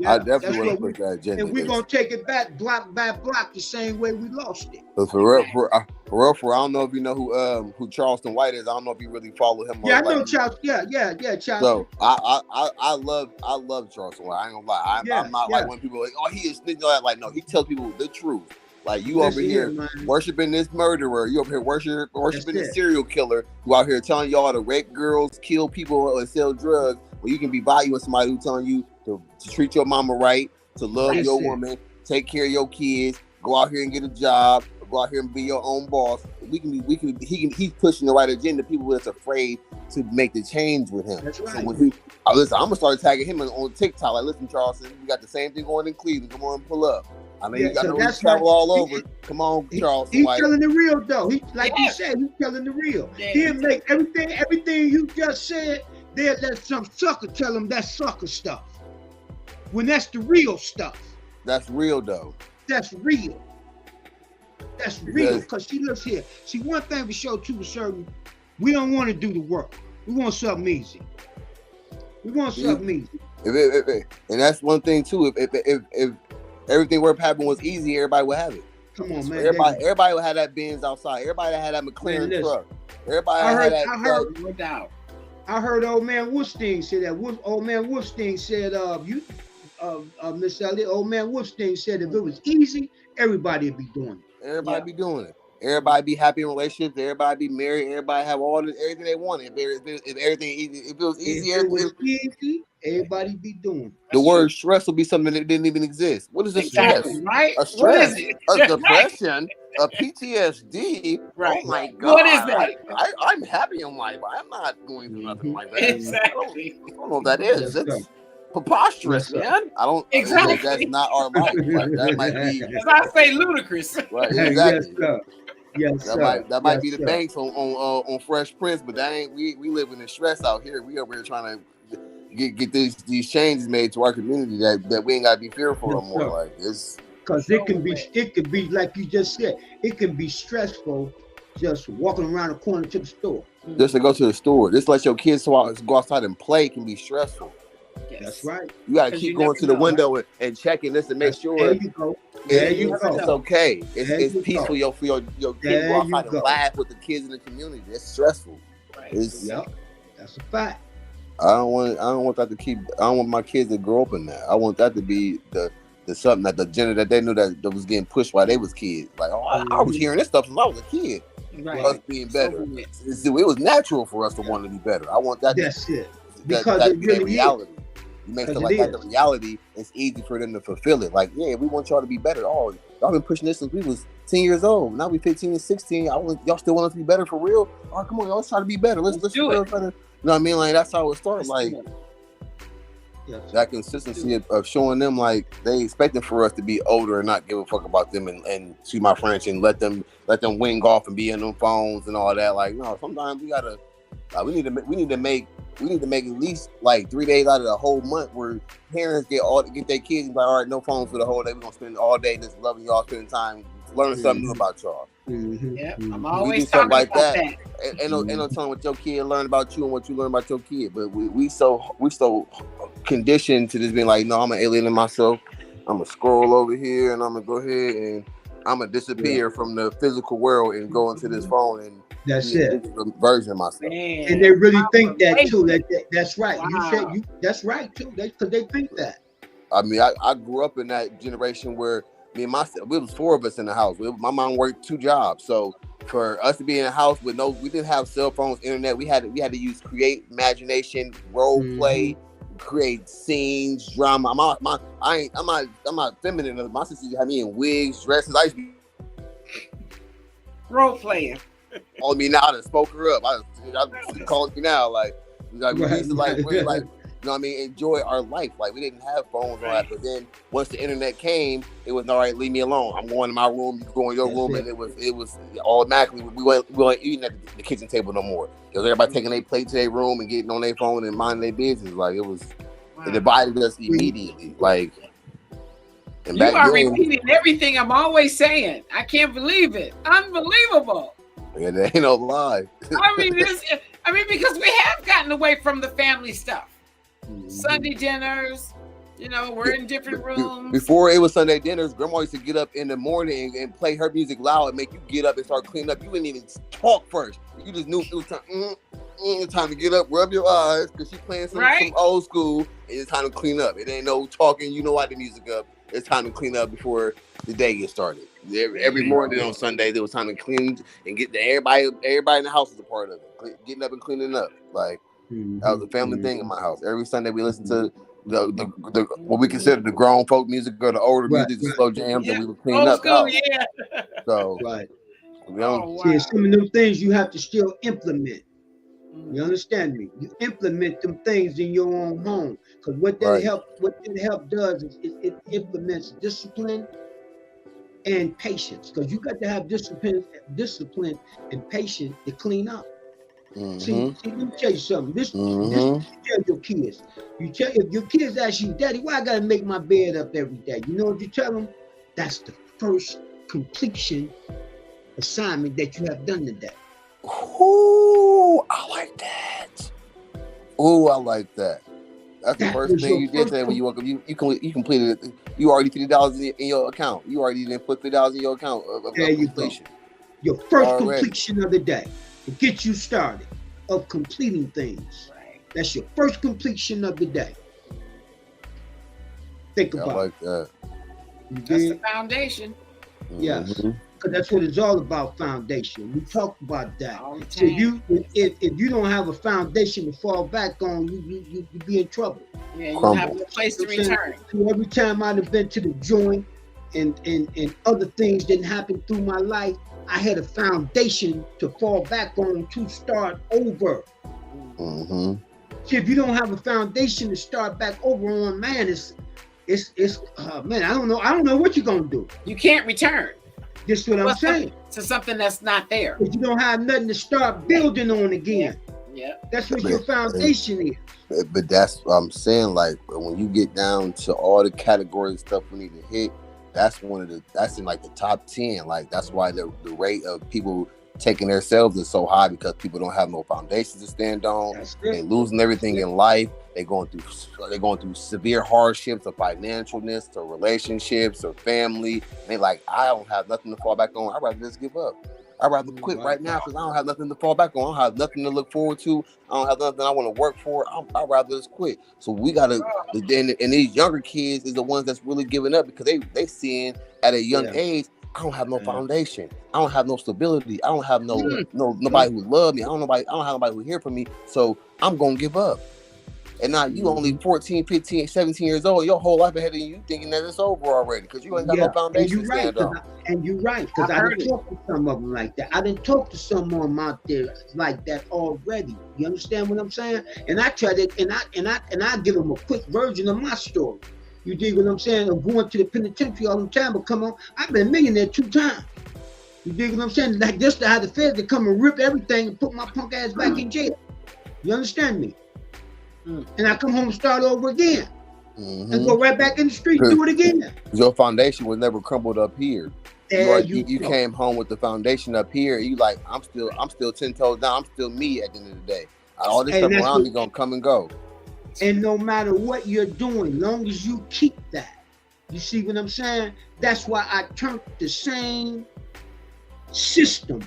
[SPEAKER 2] I definitely want to push that agenda.
[SPEAKER 1] And we're going to take it back block by block the same way we lost it.
[SPEAKER 2] So for real, I don't know if you know who Charleston White is. I don't know if you really follow him.
[SPEAKER 1] Yeah, I know Charleston. Yeah, Charleston.
[SPEAKER 2] So I love Charleston White. I ain't gonna lie. I'm not like when people are like, oh, he is like, no, he tells people the truth. Like, you over here worshiping this murderer, you over here worshiping this serial killer who out here telling y'all to rape girls, kill people, or sell drugs. Well, you can be valuing somebody who's telling you to treat your mama right, to love your woman, take care of your kids, go out here and get a job, go out here and be your own boss. He's pushing the right agenda. People that's afraid to make the change with him.
[SPEAKER 1] That's right.
[SPEAKER 2] So when listen, I'm gonna start tagging him on TikTok. Like, listen, Charleston, we got the same thing going in Cleveland. Come on, pull up. I mean, you got to travel all over. Come on, Charleston.
[SPEAKER 1] He's telling the real, though. You said, he's telling the real. He'll make everything you just said. They'll let some sucker tell him that's sucker stuff. When that's the real stuff.
[SPEAKER 2] That's real, though.
[SPEAKER 1] That's real. That's real, because she lives here. See, one thing for sure, too, for certain, we don't want to do the work. We want something easy.
[SPEAKER 2] And that's one thing, too. If everything worth having was easy, everybody would have it.
[SPEAKER 1] Come on, man.
[SPEAKER 2] Everybody would have that Benz outside. Everybody had that McLaren truck. Everybody had that.
[SPEAKER 3] No doubt.
[SPEAKER 1] I heard old man Wolfstein say that. Old man Wolfstein said, Miss Elliott, old man Wolfstein said if it was easy, everybody would be doing it.
[SPEAKER 2] Everybody be doing it. Everybody be happy in relationships. Everybody be married. Everybody have everything they want. If everything easy, if it was easy,
[SPEAKER 1] everybody be doing it.
[SPEAKER 2] The word stress will be something that didn't even exist. What is a stress?
[SPEAKER 3] Right?
[SPEAKER 2] A stress, a depression, a PTSD.
[SPEAKER 3] Right.
[SPEAKER 2] Oh my God.
[SPEAKER 3] What is that?
[SPEAKER 2] I'm happy in life. I'm not going through nothing like that.
[SPEAKER 3] Exactly.
[SPEAKER 2] I don't know what that is. It's preposterous, man. I don't.
[SPEAKER 3] Exactly.
[SPEAKER 2] That's not our life. Like, that might be.
[SPEAKER 3] As I say, ludicrous.
[SPEAKER 2] Right. Exactly.
[SPEAKER 1] Yes,
[SPEAKER 2] that might be the banks on Fresh Prince, but that ain't. We living in stress out here. We over here trying to get these changes made to our community that we ain't gotta be fearful no more. Like, it's
[SPEAKER 1] because it could be like you just said. It can be stressful just walking around the corner to the store.
[SPEAKER 2] Just to go to the store. Just let your kids go outside and play can be stressful.
[SPEAKER 1] Yes. That's right.
[SPEAKER 2] You gotta keep going to the window and checking this to make sure.
[SPEAKER 1] There you go.
[SPEAKER 2] It's okay. It's peaceful for your kids go outside and laugh with the kids in the community. It's stressful.
[SPEAKER 3] Right.
[SPEAKER 1] That's a fact.
[SPEAKER 2] I don't want my kids to grow up in that. I want that to be the something that the gender that they knew that was getting pushed while they was kids. Like, I was hearing this stuff since I was a kid.
[SPEAKER 3] Right.
[SPEAKER 2] Us being better. It was natural for us to want to be better. I want that.
[SPEAKER 1] That's it.
[SPEAKER 2] Because it really reality. You make stuff like that the reality. It's easy for them to fulfill it. Like, yeah, we want y'all to be better. Oh, y'all been pushing this since we was 10 years old. Now we 15 and 16. Y'all still want us to be better for real? Oh, come on, y'all, let's try to be better. Let's do it. Better. You know what I mean? Like, that's how it starts. Like, that consistency of showing them like they expecting for us to be older and not give a fuck about them and see my French and let them wing off and be in them phones and all that. Like, no, sometimes we gotta we need to make we need to make at least like 3 days out of the whole month where parents get their kids and like, all right, no phones for the whole day. We're gonna spend all day just loving y'all, spending time, learning something new about y'all.
[SPEAKER 3] Yep, I'm
[SPEAKER 2] We
[SPEAKER 3] always
[SPEAKER 2] do something
[SPEAKER 3] talking
[SPEAKER 2] like
[SPEAKER 3] about
[SPEAKER 2] that. Ain't no telling what your kid learn about you and what you learn about your kid. But we so conditioned to just being like, no, I'm gonna alienate myself. I'm gonna scroll over here and I'm gonna go ahead and I'm gonna disappear from the physical world and go into this phone and
[SPEAKER 1] That's
[SPEAKER 2] be a
[SPEAKER 1] it.
[SPEAKER 2] digital version of myself.
[SPEAKER 3] Man,
[SPEAKER 1] And they really think that
[SPEAKER 3] wait.
[SPEAKER 1] too. That's right.
[SPEAKER 3] Wow.
[SPEAKER 1] You said that's right too. Because they think that.
[SPEAKER 2] I mean, I grew up in that generation where me and we was 4 of us in the house. My mom worked 2 jobs, so for us to be in a house with we didn't have cell phones, internet. We had to use create imagination, role play, create scenes, drama. I'm not feminine. My sister had me in wigs, dresses. I used to be
[SPEAKER 3] Role playing.
[SPEAKER 2] calling me now to spoke her up. I calling me now like we used to really like. You know what I mean? Enjoy our life. Like we didn't have phones or that, but then once the internet came, it was all right. Leave me alone. I'm going to my room. You go in your room, and it was automatically we weren't eating at the kitchen table no more. Because everybody taking their plate to their room and getting on their phone and minding their business. Like it was, it divided us immediately. Like, and
[SPEAKER 3] You are repeating everything I'm always saying. I can't believe it. Unbelievable.
[SPEAKER 2] Yeah, there ain't no lie.
[SPEAKER 3] I mean, because we have gotten away from the family stuff. Sunday dinners, we're in different rooms.
[SPEAKER 2] Before it was Sunday dinners, Grandma used to get up in the morning and play her music loud and make you get up and start cleaning up. You didn't even talk first. You just knew it was time to get up, rub your eyes, because she's playing some old school, and it's time to clean up. It ain't no talking, why the music up. It's time to clean up before the day gets started. Every morning on Sunday, there was time to clean and get everybody in the house was a part of it. Getting up and cleaning up. Like, that was a family thing in my house. Every Sunday we listened to the what we consider the grown folk music or the older music, the slow jams, and we were cleaning up.
[SPEAKER 3] School, yeah.
[SPEAKER 2] So
[SPEAKER 1] see, some of them things you have to still implement. You understand me? You implement them things in your own home, because what that help does is it implements discipline and patience. Because you got to have discipline and patience to clean up. See, let me tell you something. This you tell your kids. If your kids ask you, Daddy, why I gotta make my bed up every day? You know what you tell them? That's the first completion assignment that you have done today.
[SPEAKER 2] Ooh, I like that. That's the first thing you did today when you woke up. You completed it. You already $50 in your account. You already didn't put $3 in your account of completion.
[SPEAKER 1] Your first completion of the day. To get you started of completing things. That's your first completion of the day. Think about it. I like
[SPEAKER 2] that.
[SPEAKER 3] That's the foundation.
[SPEAKER 1] Yes. Because that's what it's all about, foundation. We talked about that. So if you don't have a foundation to fall back on, you be in trouble.
[SPEAKER 3] Yeah, you have no place to return.
[SPEAKER 1] So every time I'd have been to the joint and other things didn't happen through my life, I had a foundation to fall back on to start over. See, if you don't have a foundation to start back over on, man, it's man, I don't know what you're gonna do.
[SPEAKER 3] You can't return.
[SPEAKER 1] That's what I'm saying.
[SPEAKER 3] To something that's not there.
[SPEAKER 1] If you don't have nothing to start building on again.
[SPEAKER 3] Yeah.
[SPEAKER 1] That's what your foundation is.
[SPEAKER 2] But that's what I'm saying. Like when you get down to all the categories of stuff we need to hit, that's in like the top 10. Like that's why the rate of people taking themselves is so high, because people don't have no foundations to stand on. They're losing everything in life. They're going through severe hardships of financialness, or relationships, or family. And they like, I don't have nothing to fall back on. I'd rather just give up. I'd rather quit right now because I don't have nothing to fall back on. I don't have nothing to look forward to. I don't have nothing I want to work for. I'd rather just quit. So we gotta. And these younger kids is the ones that's really giving up, because they seeing at a young age, I don't have no foundation. I don't have no stability. I don't have nobody who love me. I don't have nobody who hear from me. So I'm gonna give up. And now you only 14, 15, 17 years old. Your whole life ahead of you, thinking that it's over already, because you ain't got no foundation to stand on.
[SPEAKER 1] And you're right, because I didn't talk to some of them like that. I didn't talk to some of them out there like that already. You understand what I'm saying? And I try to, and I give them a quick version of my story. You dig what I'm saying? I'm going to the penitentiary all the time, but come on, I've been a millionaire 2 times. You dig what I'm saying? Like this, to have the feds to come and rip everything and put my punk ass back in jail. You understand me? and I come home and start over again, and go right back in the street and do it again.
[SPEAKER 2] Your foundation was never crumbled up here. You
[SPEAKER 1] go.
[SPEAKER 2] came home with the foundation up here. You like, I'm still 10 toes down. I'm still me at the end of the day. All this stuff around me gonna come and go.
[SPEAKER 1] And no matter what you're doing, long as you keep that, you see what I'm saying? That's why I turned the same system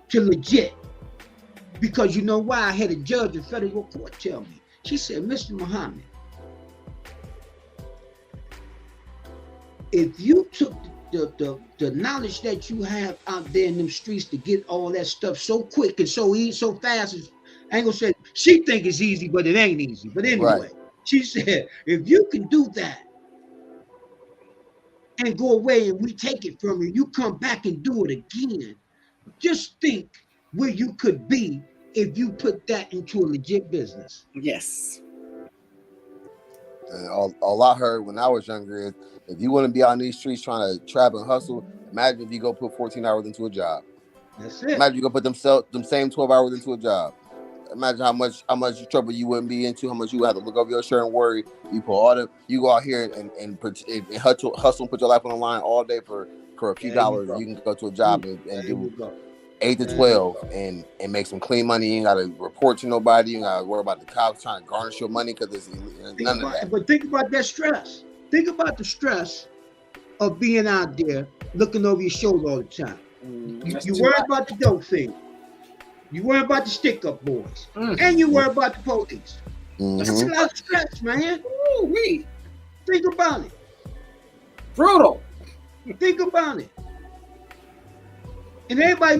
[SPEAKER 1] to legit. Because you know why? I had a judge in federal court tell me. She said, Mr. Muhammad, if you took the knowledge that you have out there in them streets to get all that stuff so quick and so easy, so fast, I ain't gonna say she think it's easy, but it ain't easy. But anyway, she said, if you can do that and go away and we take it from you, you come back and do it again. Just think where you could be if you put that into a legit business.
[SPEAKER 3] Yes.
[SPEAKER 2] And all I heard when I was younger is, if you want to be out in these streets trying to trap and hustle, imagine if you go put 14 hours into a job.
[SPEAKER 1] That's it.
[SPEAKER 2] Imagine you go put them same 12 hours into a job. Imagine how much trouble you wouldn't be into, how much you would have to look over your shirt and worry. You go out here and hustle and put your life on the line all day for a few dollars. You can go to a job and do 8 to 12 and make some clean money. You ain't got to report to nobody. You ain't got to worry about the cops trying to garnish your money because it's none of that.
[SPEAKER 1] But think about that stress. Think about the stress of being out there looking over your shoulder all the time. You worry about the dope thing. You worry about the stick-up boys. And you worry about the police. That's a lot of stress, man.
[SPEAKER 3] Ooh-wee.
[SPEAKER 1] Think about it.
[SPEAKER 3] Brutal.
[SPEAKER 1] Think about it. And everybody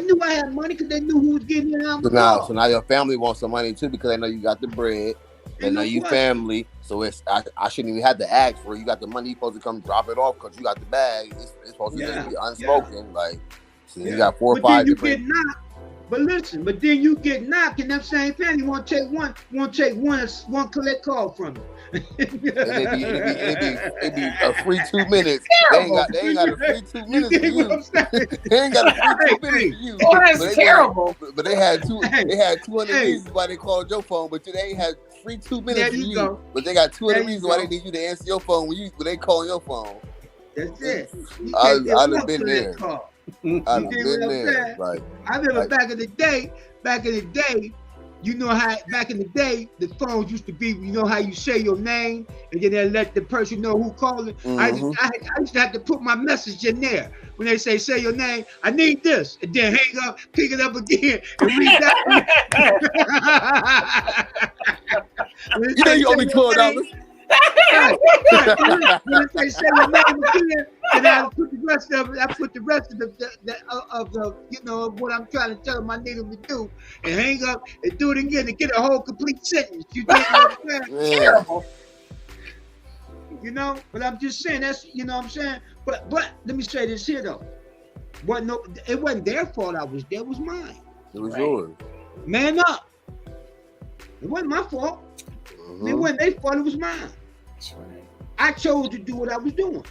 [SPEAKER 1] knew I had money because they knew who was getting it out.
[SPEAKER 2] So now your family wants some money too because they know you got the bread. They know you family. So I shouldn't even have to ask for it. You got the money, you're supposed to come drop it off because you got the bag. It's supposed to be unspoken. Like, so you got 4 or 5 different.
[SPEAKER 1] Get knocked. But listen, then you get knocked, and that same family won't take one collect call from you.
[SPEAKER 2] It'd be a free 2 minutes. They ain't got a free 2 minutes for you. They ain't got a free 2 minutes for you.
[SPEAKER 3] Oh, that's terrible.
[SPEAKER 2] But they had 200 reasons why they called your phone, but they ain't had free 2 minutes for you. But they got 200 reasons why they need you to answer your phone when they call your phone.
[SPEAKER 1] That's it.
[SPEAKER 2] I've been there. I've been there. Like,
[SPEAKER 1] I remember back in the day, you know how back in the day the phones used to be, you know how you say your name and then they let the person know who called it. I used to have to put my message in there when they say your name. I need this, and then hang up, pick it up again, and read that.
[SPEAKER 2] You know you owe me $12.
[SPEAKER 1] When they say your name again, and I put the rest of it. I put the rest of the of what I'm trying to tell them I need them to do, and hang up and do it again to get a whole complete sentence. You think that's terrible? You know, but I'm just saying that's what I'm saying. But let me say this here though. It wasn't their fault I was there. It was mine.
[SPEAKER 2] It was yours.
[SPEAKER 1] Man up. It wasn't my fault. It wasn't their fault. It was mine. I chose to do what I was doing.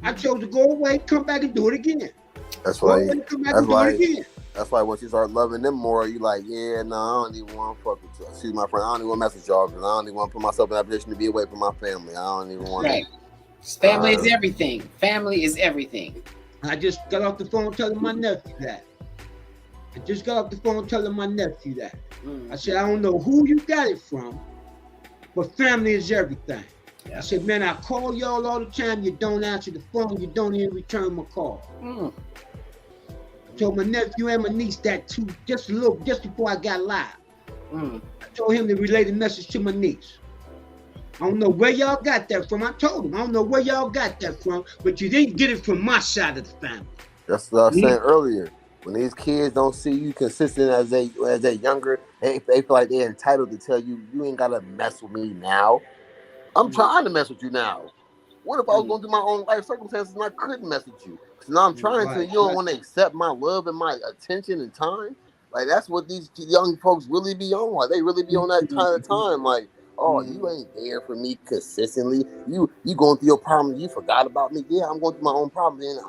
[SPEAKER 1] I chose to go away, come back and do it again.
[SPEAKER 2] That's why once you start loving them more, you like, I don't even want to fuck with you. Excuse my friend, I don't even want to message y'all because I don't even want to put myself in that position to be away from my family. I don't even want to.
[SPEAKER 3] Family is everything. Family is everything.
[SPEAKER 1] I just got off the phone telling my nephew that. I said, I don't know who you got it from, but family is everything. I said, man, I call y'all all the time. You don't answer the phone. You don't even return my call. I told my nephew and my niece that too, just before I got live. I told him to relay the message to my niece. I don't know where y'all got that from. I told him, I don't know where y'all got that from, but you didn't get it from my side of the family.
[SPEAKER 2] That's what I was saying earlier. When these kids don't see you consistent as they younger, they feel like they're entitled to tell you, you ain't gotta mess with me now. I'm trying to mess with you now. What if I was going through my own life circumstances and I couldn't mess with you? So now I'm trying to. You don't want to accept my love and my attention and time. Like that's what these young folks really be on. Like they really be on that kind of time. Like, oh, you ain't there for me consistently. You going through your problems. You forgot about me. Yeah, I'm going through my own problems, and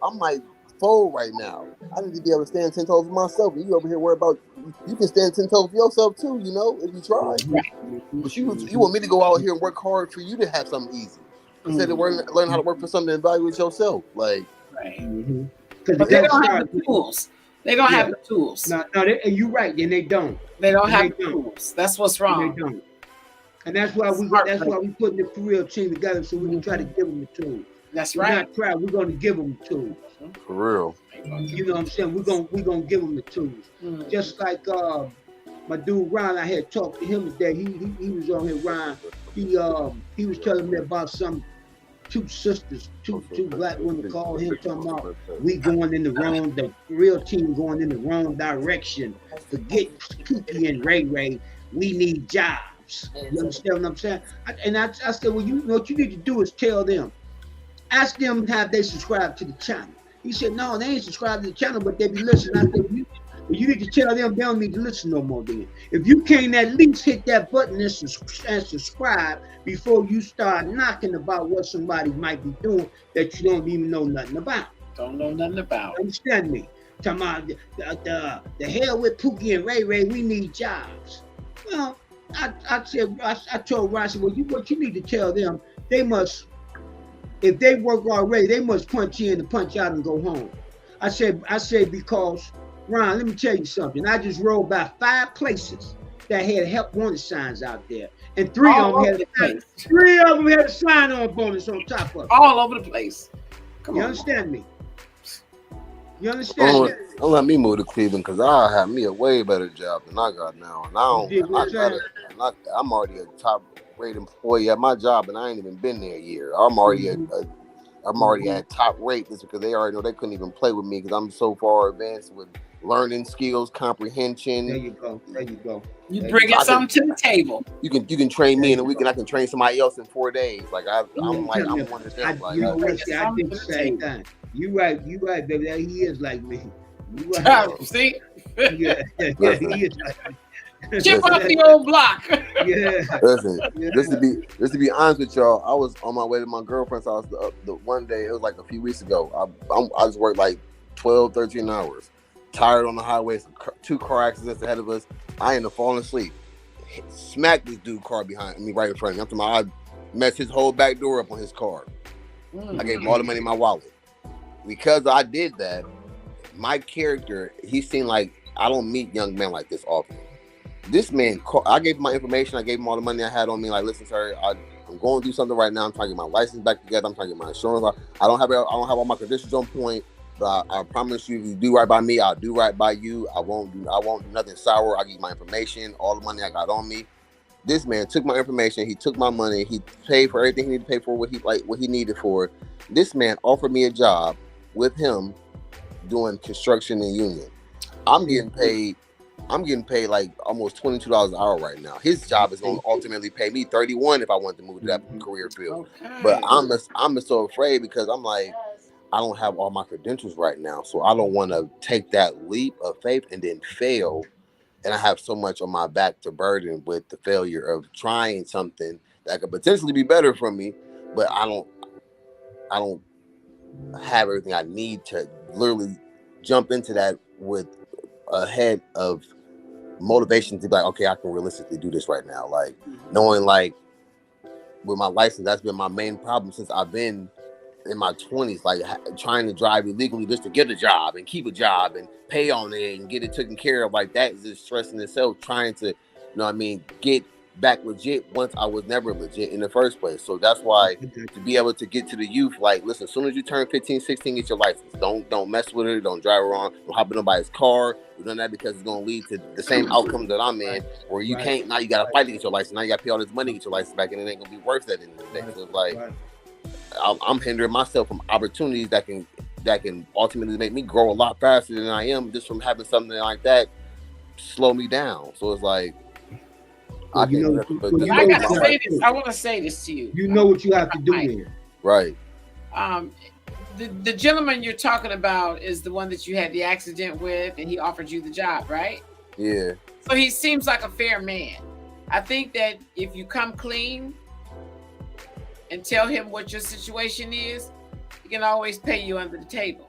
[SPEAKER 2] I might fold right now. I need to be able to stand 10 toes for myself. And you over here worried about you can stand 10 toes for yourself too, you know, if you try. But you want me to go out here and work hard for you to have something easy. Instead of learn how to work for something and evaluate yourself. Like,
[SPEAKER 3] but they don't have the tools. They don't have the tools.
[SPEAKER 1] No, you're right. Then they don't.
[SPEAKER 3] They don't have the tools. That's what's wrong.
[SPEAKER 1] They don't. And that's why we putting the career team together so we can try to give them the tools.
[SPEAKER 3] That's right.
[SPEAKER 1] We're going to give them the tools.
[SPEAKER 2] For real.
[SPEAKER 1] You know what I'm saying? We're gonna give them the tools. Just like my dude Ron, I had talked to him today. He was on here. Ron, he was telling me about some two sisters, two black women called him talking about we going in the real team going in the wrong direction. Forget Kiki and Ray Ray. We need jobs. You understand what I'm saying? I said, well, you know what you need to do is tell them. Ask them have they subscribe to the channel. He said, no, they ain't subscribed to the channel, but they be listening. I said, you need to tell them they don't need to listen no more then. If you can't at least hit that button and subscribe before you start knocking about what somebody might be doing that you don't even know nothing about.
[SPEAKER 3] Don't know nothing about.
[SPEAKER 1] Understand me? Talking about the hell with Pookie and Ray Ray, we need jobs. Well, I told Ron, I said, well, what you need to tell them, they must, if they work already, they must punch in and punch out and go home. I said because, Ron, let me tell you something. I just rode by 5 places that had help wanted signs out there. And 3 of them had a sign on bonus on top of it.
[SPEAKER 3] All over the place.
[SPEAKER 1] You understand me? You understand?
[SPEAKER 2] Don't let me move to Cleveland because I'll have me a way better job than I got now. And I'm already a top rate employee at my job, and I ain't even been there a year. I'm already at top rate just because they already know they couldn't even play with me because I'm so far advanced with learning skills, comprehension.
[SPEAKER 1] There you go.
[SPEAKER 3] You bringing something to the table.
[SPEAKER 2] You can train me in a week, and I can train somebody else in 4 days. Like I'm one of them.
[SPEAKER 1] You know what? I did the same thing. You right, baby. He is like me. You right.
[SPEAKER 3] See?
[SPEAKER 1] Yeah, he is like me.
[SPEAKER 3] Chip off the old block.
[SPEAKER 1] Yeah.
[SPEAKER 2] Listen, just to be honest with y'all, I was on my way to my girlfriend's house the one day. It was like a few weeks ago. I just worked like 12, 13 hours. Tired on the highway. 2 car accidents ahead of us. I ended up falling asleep. Smacked this dude car behind me right in front of me. I messed his whole back door up on his car. I gave him all the money in my wallet. Because I did that, my character, he seemed like I don't meet young men like this often. This man, I gave him my information. I gave him all the money I had on me. Like, listen, sir, I'm going to do something right now. I'm trying to get my license back together. I'm trying to get my insurance. I don't have all my credentials on point. But I promise you, if you do right by me, I'll do right by you. I won't do nothing sour. I'll give you my information, all the money I got on me. This man took my information. He took my money. He paid for everything he needed to pay for what he needed for. This man offered me a job with him doing construction and union. I'm getting paid like almost $22 an hour right now. His job is going to ultimately pay me $31 if I want to move to that career field. Okay. But I'm so afraid because I'm like, I don't have all my credentials right now, so I don't want to take that leap of faith and then fail. And I have so much on my back to burden with the failure of trying something that could potentially be better for me, but I don't have everything I need to literally jump into that with a head of motivation to be like, okay, I can realistically do this right now. Like knowing like with my license, that's been my main problem since I've been in my 20s, like trying to drive illegally just to get a job and keep a job and pay on it and get it taken care of. Like that is just stress in itself, trying to, get back legit once I was never legit in the first place. So that's why to be able to get to the youth, like, listen, as soon as you turn 15, 16, get your license. Don't mess with it. Don't drive around. Don't hop in nobody's car. We've done that because it's going to lead to the same outcome that I'm in, where you can't, now you got to fight to get your license. Now you got to pay all this money to get your license back, and it ain't going to be worth that in the day. So it's like, I'm hindering myself from opportunities that can ultimately make me grow a lot faster than I am just from having something like that slow me down. So it's like, I
[SPEAKER 3] gotta say this. I want to say this to you.
[SPEAKER 1] You know what you have to do here,
[SPEAKER 2] right?
[SPEAKER 3] The gentleman you're talking about is the one that you had the accident with, and he offered you the job, right?
[SPEAKER 2] Yeah.
[SPEAKER 3] So he seems like a fair man. I think that if you come clean and tell him what your situation is, he can always pay you under the table.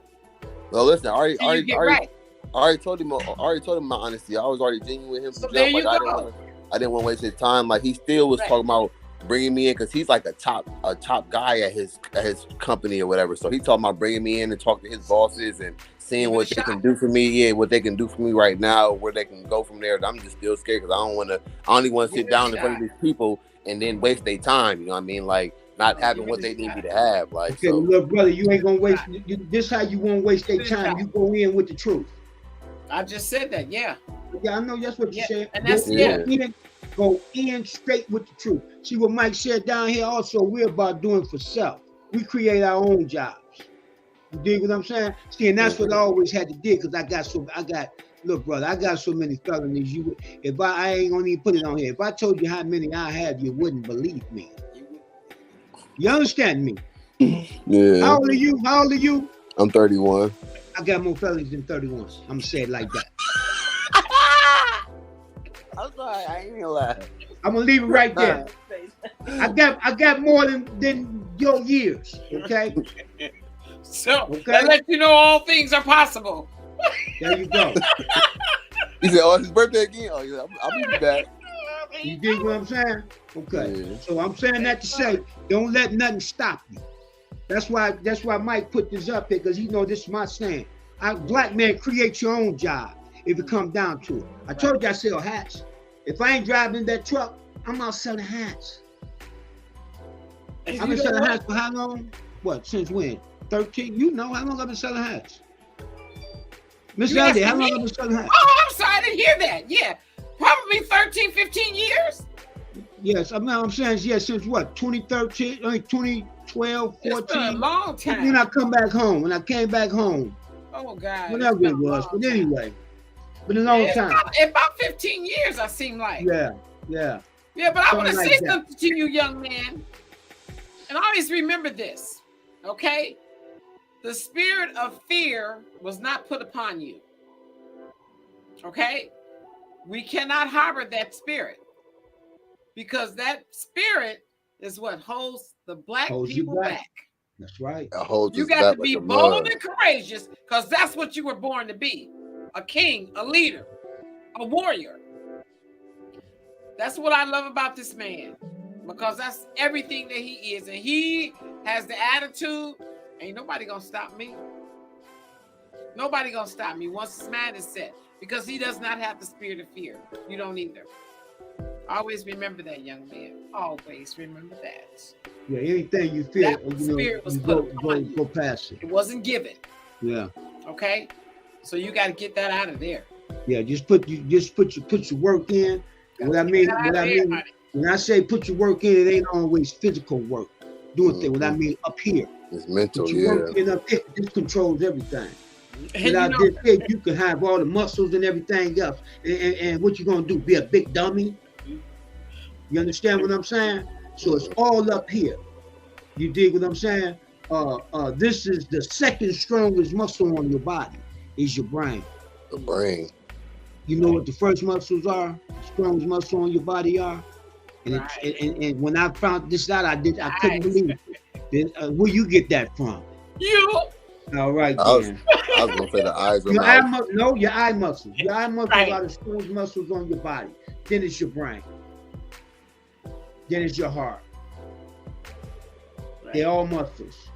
[SPEAKER 2] Well, listen,
[SPEAKER 3] Till you get right.
[SPEAKER 2] I already told him my honesty. I was already genuine with him.
[SPEAKER 3] So there you
[SPEAKER 2] like,
[SPEAKER 3] go.
[SPEAKER 2] I didn't want to waste his time. Like he still was talking about bringing me in because he's like a top guy at his company or whatever. So he talking about bringing me in and talk to his bosses and seeing what they can do for me. Yeah, what they can do for me right now, where they can go from there. I'm just still scared because I only want to sit down in front of these people and then waste their time. You know what I mean? Like not having what they need me to have. Like,
[SPEAKER 1] okay, so, little brother, you ain't gonna waste. This how you won't waste their time. You go in with the truth.
[SPEAKER 3] I just said that. Yeah.
[SPEAKER 1] Yeah, I know that's what you said.
[SPEAKER 3] And that's
[SPEAKER 1] Go in straight with the truth. See what Mike said down here. Also, we're about doing for self. We create our own jobs. You dig what I'm saying? See, and that's what I always had to do because look, brother, I got so many felonies. If I ain't gonna even put it on here. If I told you how many I have, you wouldn't believe me. You understand me?
[SPEAKER 2] Yeah.
[SPEAKER 1] How old are you?
[SPEAKER 2] I'm 31.
[SPEAKER 1] I got more felonies than 31. I'm gonna say it like that.
[SPEAKER 2] I'm sorry, I ain't gonna lie.
[SPEAKER 1] I'm gonna leave it right there. I got more than your years. Okay.
[SPEAKER 3] So that lets you know all things are possible.
[SPEAKER 1] There you go.
[SPEAKER 2] He said, "Oh, it's his birthday again." Oh, yeah, I'll be back.
[SPEAKER 1] You dig what I'm saying? Okay.
[SPEAKER 2] Yeah.
[SPEAKER 1] So I'm saying that to say, don't let nothing stop you. That's why Mike put this up here because he know this is my saying. Black man, create your own job if it comes down to it. I told you I sell hats. If I ain't driving that truck, I'm out selling hats. I've been selling hats for how long? What, since when? 13? You know how long I've been selling hats? Miss Elliott, how long I've been selling hats?
[SPEAKER 3] Oh, I'm sorry, I didn't hear that. Yeah, probably 13, 15 years.
[SPEAKER 1] Yes, I'm saying, yeah, since what, 2013, 2012, 14?
[SPEAKER 3] It's been a long time.
[SPEAKER 1] When I came back home.
[SPEAKER 3] Oh, God.
[SPEAKER 1] Whatever it was, but anyway. Been a long time.
[SPEAKER 3] About 15 years, I seem like.
[SPEAKER 1] Yeah.
[SPEAKER 3] Yeah, but I want to say something to you, young man. And always remember this, okay? The spirit of fear was not put upon you. Okay? We cannot harbor that spirit. Because that spirit is what holds the black people back.
[SPEAKER 1] That's right.
[SPEAKER 3] You got to be bold and courageous because that's what you were born to be. A king, a leader, a warrior. That's what I love about this man because that's everything that he is. And he has the attitude, ain't nobody going to stop me. Nobody going to stop me once his mind is set because he does not have the spirit of fear. You don't either. Always remember that, young man. Always remember that.
[SPEAKER 1] Yeah, anything you feel,
[SPEAKER 3] that spirit was put upon you.
[SPEAKER 1] Go past it.
[SPEAKER 3] It wasn't given.
[SPEAKER 1] Yeah.
[SPEAKER 3] Okay? So you got to get that out of there.
[SPEAKER 1] Yeah, just put your work in. What I mean, when I say put your work in, it ain't always physical work. Doing things. What I mean up here.
[SPEAKER 2] It's mental,
[SPEAKER 1] put your work in up here. This controls everything. Without this here, you can have all the muscles and everything else. And what you gonna do? Be a big dummy? You understand what I'm saying? So it's all up here. You dig what I'm saying? This is the second strongest muscle on your body. Is your brain.
[SPEAKER 2] The brain.
[SPEAKER 1] You know what the first muscles are? The strongest muscle on your body are? And, and when I found this out, I couldn't believe it. Where you get that from?
[SPEAKER 3] You.
[SPEAKER 1] All right,
[SPEAKER 2] I was gonna say the eyes.
[SPEAKER 1] Your eye muscles. Your eye muscles are the strongest muscles on your body. Then it's your brain. Then it's your heart. Right. They're all muscles.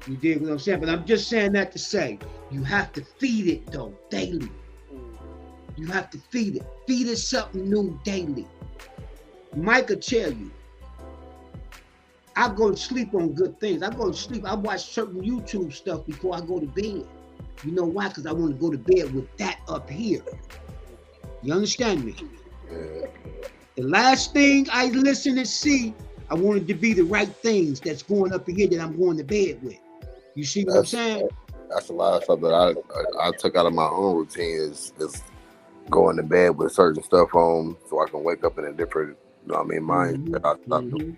[SPEAKER 1] You dig what I'm saying? But I'm just saying that to say, you have to feed it though, daily. You have to feed it. Feed it something new daily. Mike will tell you, I go to sleep on good things. I go to sleep, I watch certain YouTube stuff before I go to bed. You know why? Because I want to go to bed with that up here. You understand me?
[SPEAKER 2] Yeah.
[SPEAKER 1] The last thing I listen and see, I want it to be the right things that's going up in here that I'm going to bed with. You see what I'm saying?
[SPEAKER 2] That's a lot of stuff that I took out of my own routine is going to bed with certain stuff on so I can wake up in a different, you know what I mean, mind.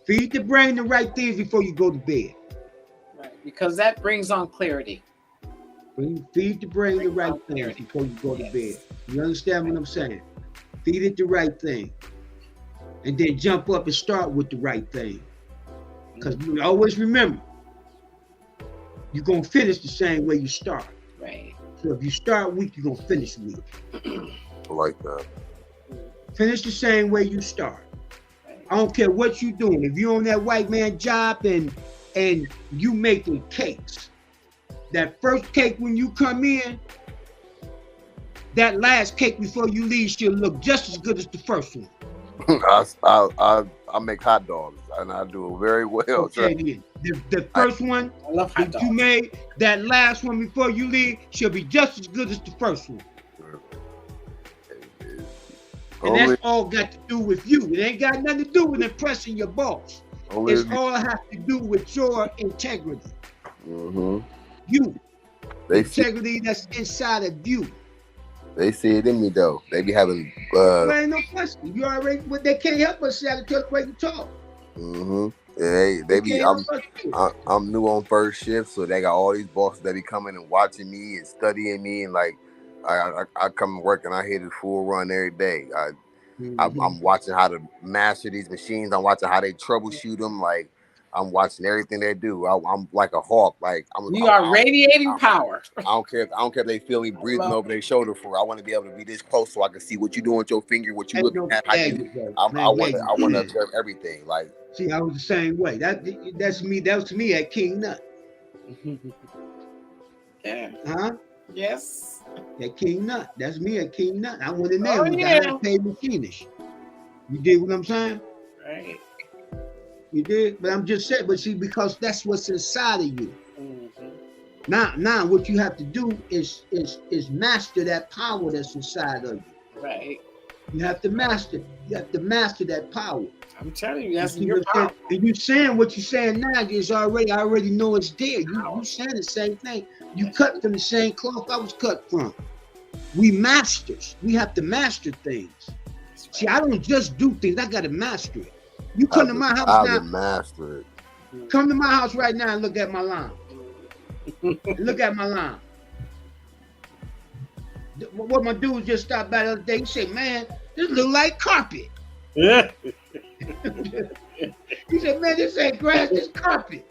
[SPEAKER 1] Feed the brain the right things before you go to bed.
[SPEAKER 3] Right, because that brings on clarity.
[SPEAKER 1] Feed the brain the right things before you go to bed. You understand what I'm saying? Feed it the right thing. And then jump up and start with the right thing. Because you always remember, you're gonna finish the same way you start.
[SPEAKER 3] Right.
[SPEAKER 1] So if you start weak, you're gonna finish weak.
[SPEAKER 2] I like that.
[SPEAKER 1] Finish the same way you start. I don't care what you're doing. If you're on that white man job and you making cakes, that first cake when you come in, that last cake before you leave should look just as good as the first one.
[SPEAKER 2] I make hot dogs and I do it very well.
[SPEAKER 1] Okay, the first one
[SPEAKER 3] I love hot dogs.
[SPEAKER 1] you made, that last one before you leave should be just as good as the first one. And that's all got to do with you. It ain't got nothing to do with impressing your boss. It's all has to do with your integrity.
[SPEAKER 2] Mm-hmm.
[SPEAKER 1] You.
[SPEAKER 2] They
[SPEAKER 1] integrity that's inside of you.
[SPEAKER 2] They see it in me though. They be having
[SPEAKER 1] there ain't no question. You already, but they can't help but say I can tell the way you talk.
[SPEAKER 2] Mm-hmm. Yeah, they be. I'm new on first shift, so they got all these bosses that be coming and watching me and studying me, and like I come to work and I hit a full run every day. I'm watching how to master these machines. I'm watching how they troubleshoot them. Like I'm watching everything they do. I'm like a hawk. Like
[SPEAKER 3] you are radiating power.
[SPEAKER 2] I don't care if they feel me breathing over their shoulder for. I want to be able to be this close so I can see what you doing with your finger, what you looking at. How you, I want to observe everything. Like
[SPEAKER 1] see, I was the same way. That's me. That was me at King Nut.
[SPEAKER 3] Yeah.
[SPEAKER 1] Huh?
[SPEAKER 3] Yes.
[SPEAKER 1] At King Nut. That's me at King Nut. I went in there with the paid machinist. You dig what I'm saying?
[SPEAKER 3] Right.
[SPEAKER 1] You did, but I'm just saying. But see, because that's what's inside of you. Mm-hmm. Now, what you have to do is master that power that's inside of you.
[SPEAKER 3] Right.
[SPEAKER 1] You have to master. You have to master that power.
[SPEAKER 3] I'm telling you, that's your power.
[SPEAKER 1] And you saying what you're saying now is already. I already know it's there. You saying the same thing. You cut from the same cloth I was cut from. We masters. We have to master things. Right. See, I don't just do things. I got to master it. You come to my house now.
[SPEAKER 2] Master it.
[SPEAKER 1] Come to my house right now and look at my line. Look at my line. What my dude just stopped by the other day, he said, "Man, this look like carpet." Yeah. He said, "Man, this ain't grass, this carpet."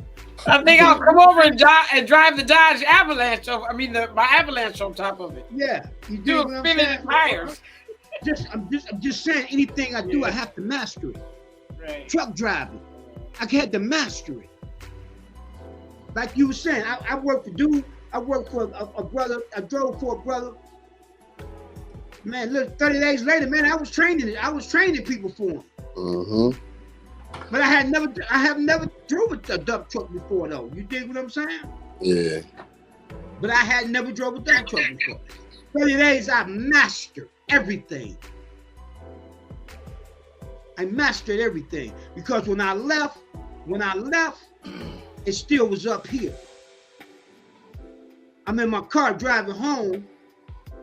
[SPEAKER 3] I think I'll come over and drive the Dodge Avalanche over. I mean, my Avalanche on top of it.
[SPEAKER 1] Yeah, you
[SPEAKER 3] do spinning tires.
[SPEAKER 1] I'm just saying, anything I do, I have to master it.
[SPEAKER 3] Right.
[SPEAKER 1] Truck driving, I had to master it. Like you were saying, I worked for dude. I worked for a brother. I drove for a brother. Man, look, 30 days later, man, I was training people for him.
[SPEAKER 2] Mm-hmm.
[SPEAKER 1] But I have never drove a dump truck before, though. You dig what I'm saying?
[SPEAKER 2] Yeah.
[SPEAKER 1] But I had never drove a dump truck before. 30 days, I mastered everything. I mastered everything because when I left, it still was up here. I'm in my car driving home.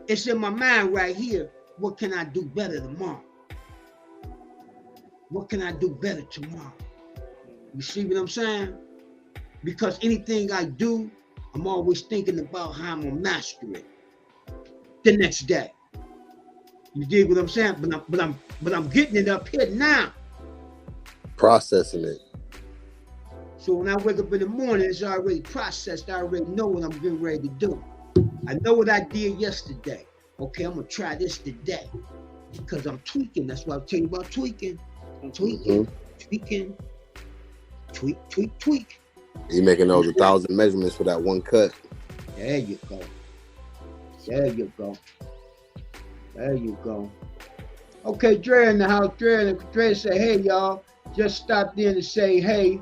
[SPEAKER 1] It's in my mind right here. What can I do better tomorrow? What can I do better tomorrow? You see what I'm saying? Because anything I do, I'm always thinking about how I'm gonna master it the next day. You dig what I'm saying? But I'm getting it up here now.
[SPEAKER 2] Processing it.
[SPEAKER 1] So when I wake up in the morning, it's already processed. I already know what I'm getting ready to do. I know what I did yesterday. Okay, I'm gonna try this today because I'm tweaking. That's why I'm telling you about tweaking. Tweak.
[SPEAKER 2] You making those 1,000 measurements for that one cut.
[SPEAKER 1] There you go. Okay, Dre in the house. Dre say, "Hey y'all, just stopped in to say hey.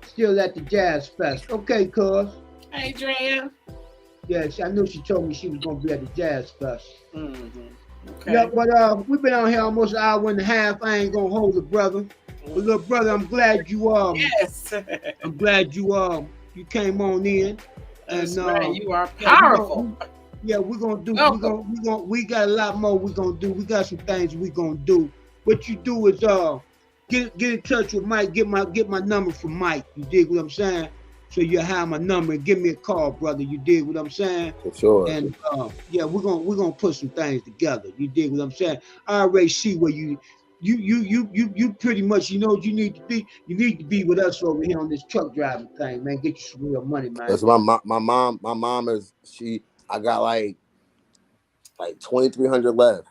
[SPEAKER 1] Still at the Jazz Fest." Okay, cuz.
[SPEAKER 3] Hey, Dre.
[SPEAKER 1] Yes, I knew she told me she was gonna be at the Jazz Fest.
[SPEAKER 3] Mm-hmm. Okay.
[SPEAKER 1] Yeah, but we've been on here almost an hour and a half. I ain't gonna hold it, brother. But little brother, I'm glad you
[SPEAKER 3] Yes.
[SPEAKER 1] I'm glad you came on in.
[SPEAKER 3] That's right. You are powerful.
[SPEAKER 1] We're gonna do. We got a lot more we're gonna do. We got some things we're gonna do. What you do is get in touch with Mike. Get my number from Mike. You dig what I'm saying? So you have my number and give me a call, brother. You dig what I'm saying?
[SPEAKER 2] For sure.
[SPEAKER 1] And we're gonna put some things together. You dig what I'm saying? I already see where you you pretty much, you know what you need to be. You need to be with us over here on this truck driving thing, man. Get you some real money, man.
[SPEAKER 2] That's my mom is I got like 2,300 left.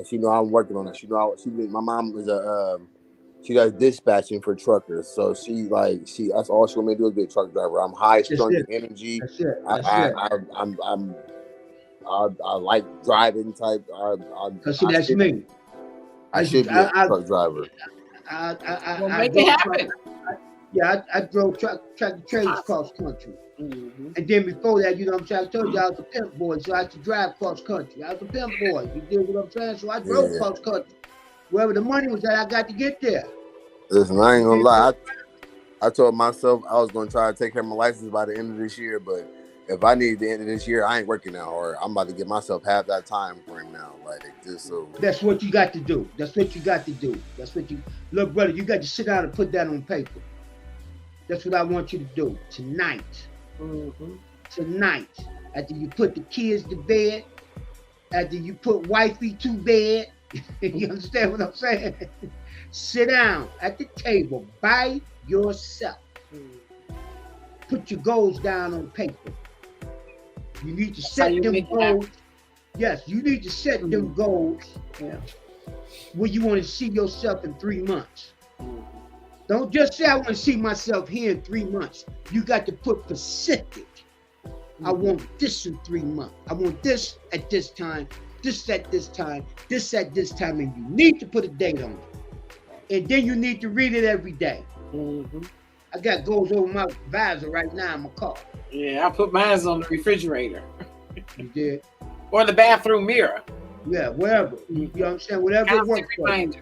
[SPEAKER 2] She know I'm working on it. My mom is she does dispatching for truckers, so that's all she want me to do is be a truck driver. I'm high strung energy.
[SPEAKER 1] That's it.
[SPEAKER 2] I like driving type.
[SPEAKER 1] That's me.
[SPEAKER 2] I should be a truck driver.
[SPEAKER 3] Make it happen.
[SPEAKER 1] I drove tractor trailers cross country. Mm-hmm. And then before that, you know what I'm saying? I told you I was a pimp boy, so I had to drive cross country. I was a pimp boy. You dig what I'm saying? So I drove cross country. Wherever the money was at, I got to get there.
[SPEAKER 2] Listen, I ain't gonna lie. I told myself I was gonna try to take care of my license by the end of this year, but if I need the end of this year, I ain't working that hard. I'm about to give myself half that time frame now.
[SPEAKER 1] That's what you got to do. Look, brother, you got to sit down and put that on paper. That's what I want you to do tonight. Mm-hmm. Tonight, after you put the kids to bed, after you put wifey to bed, you understand what I'm saying? Sit down at the table by yourself. Put your goals down on paper. You need to set them goals. Yes, you need to set them goals where you want to see yourself in 3 months. Don't just say I want to see myself here in 3 months. You got to put specific. I want this in 3 months. I want this at this time, this at this time, this at this time, and you need to put a date on it. And then you need to read it every day. Mm-hmm. I got goals over my visor right now in my car.
[SPEAKER 3] Yeah, I put mine on the refrigerator.
[SPEAKER 1] You did?
[SPEAKER 3] Or the bathroom mirror.
[SPEAKER 1] Yeah, wherever. You understand? Whatever works for you.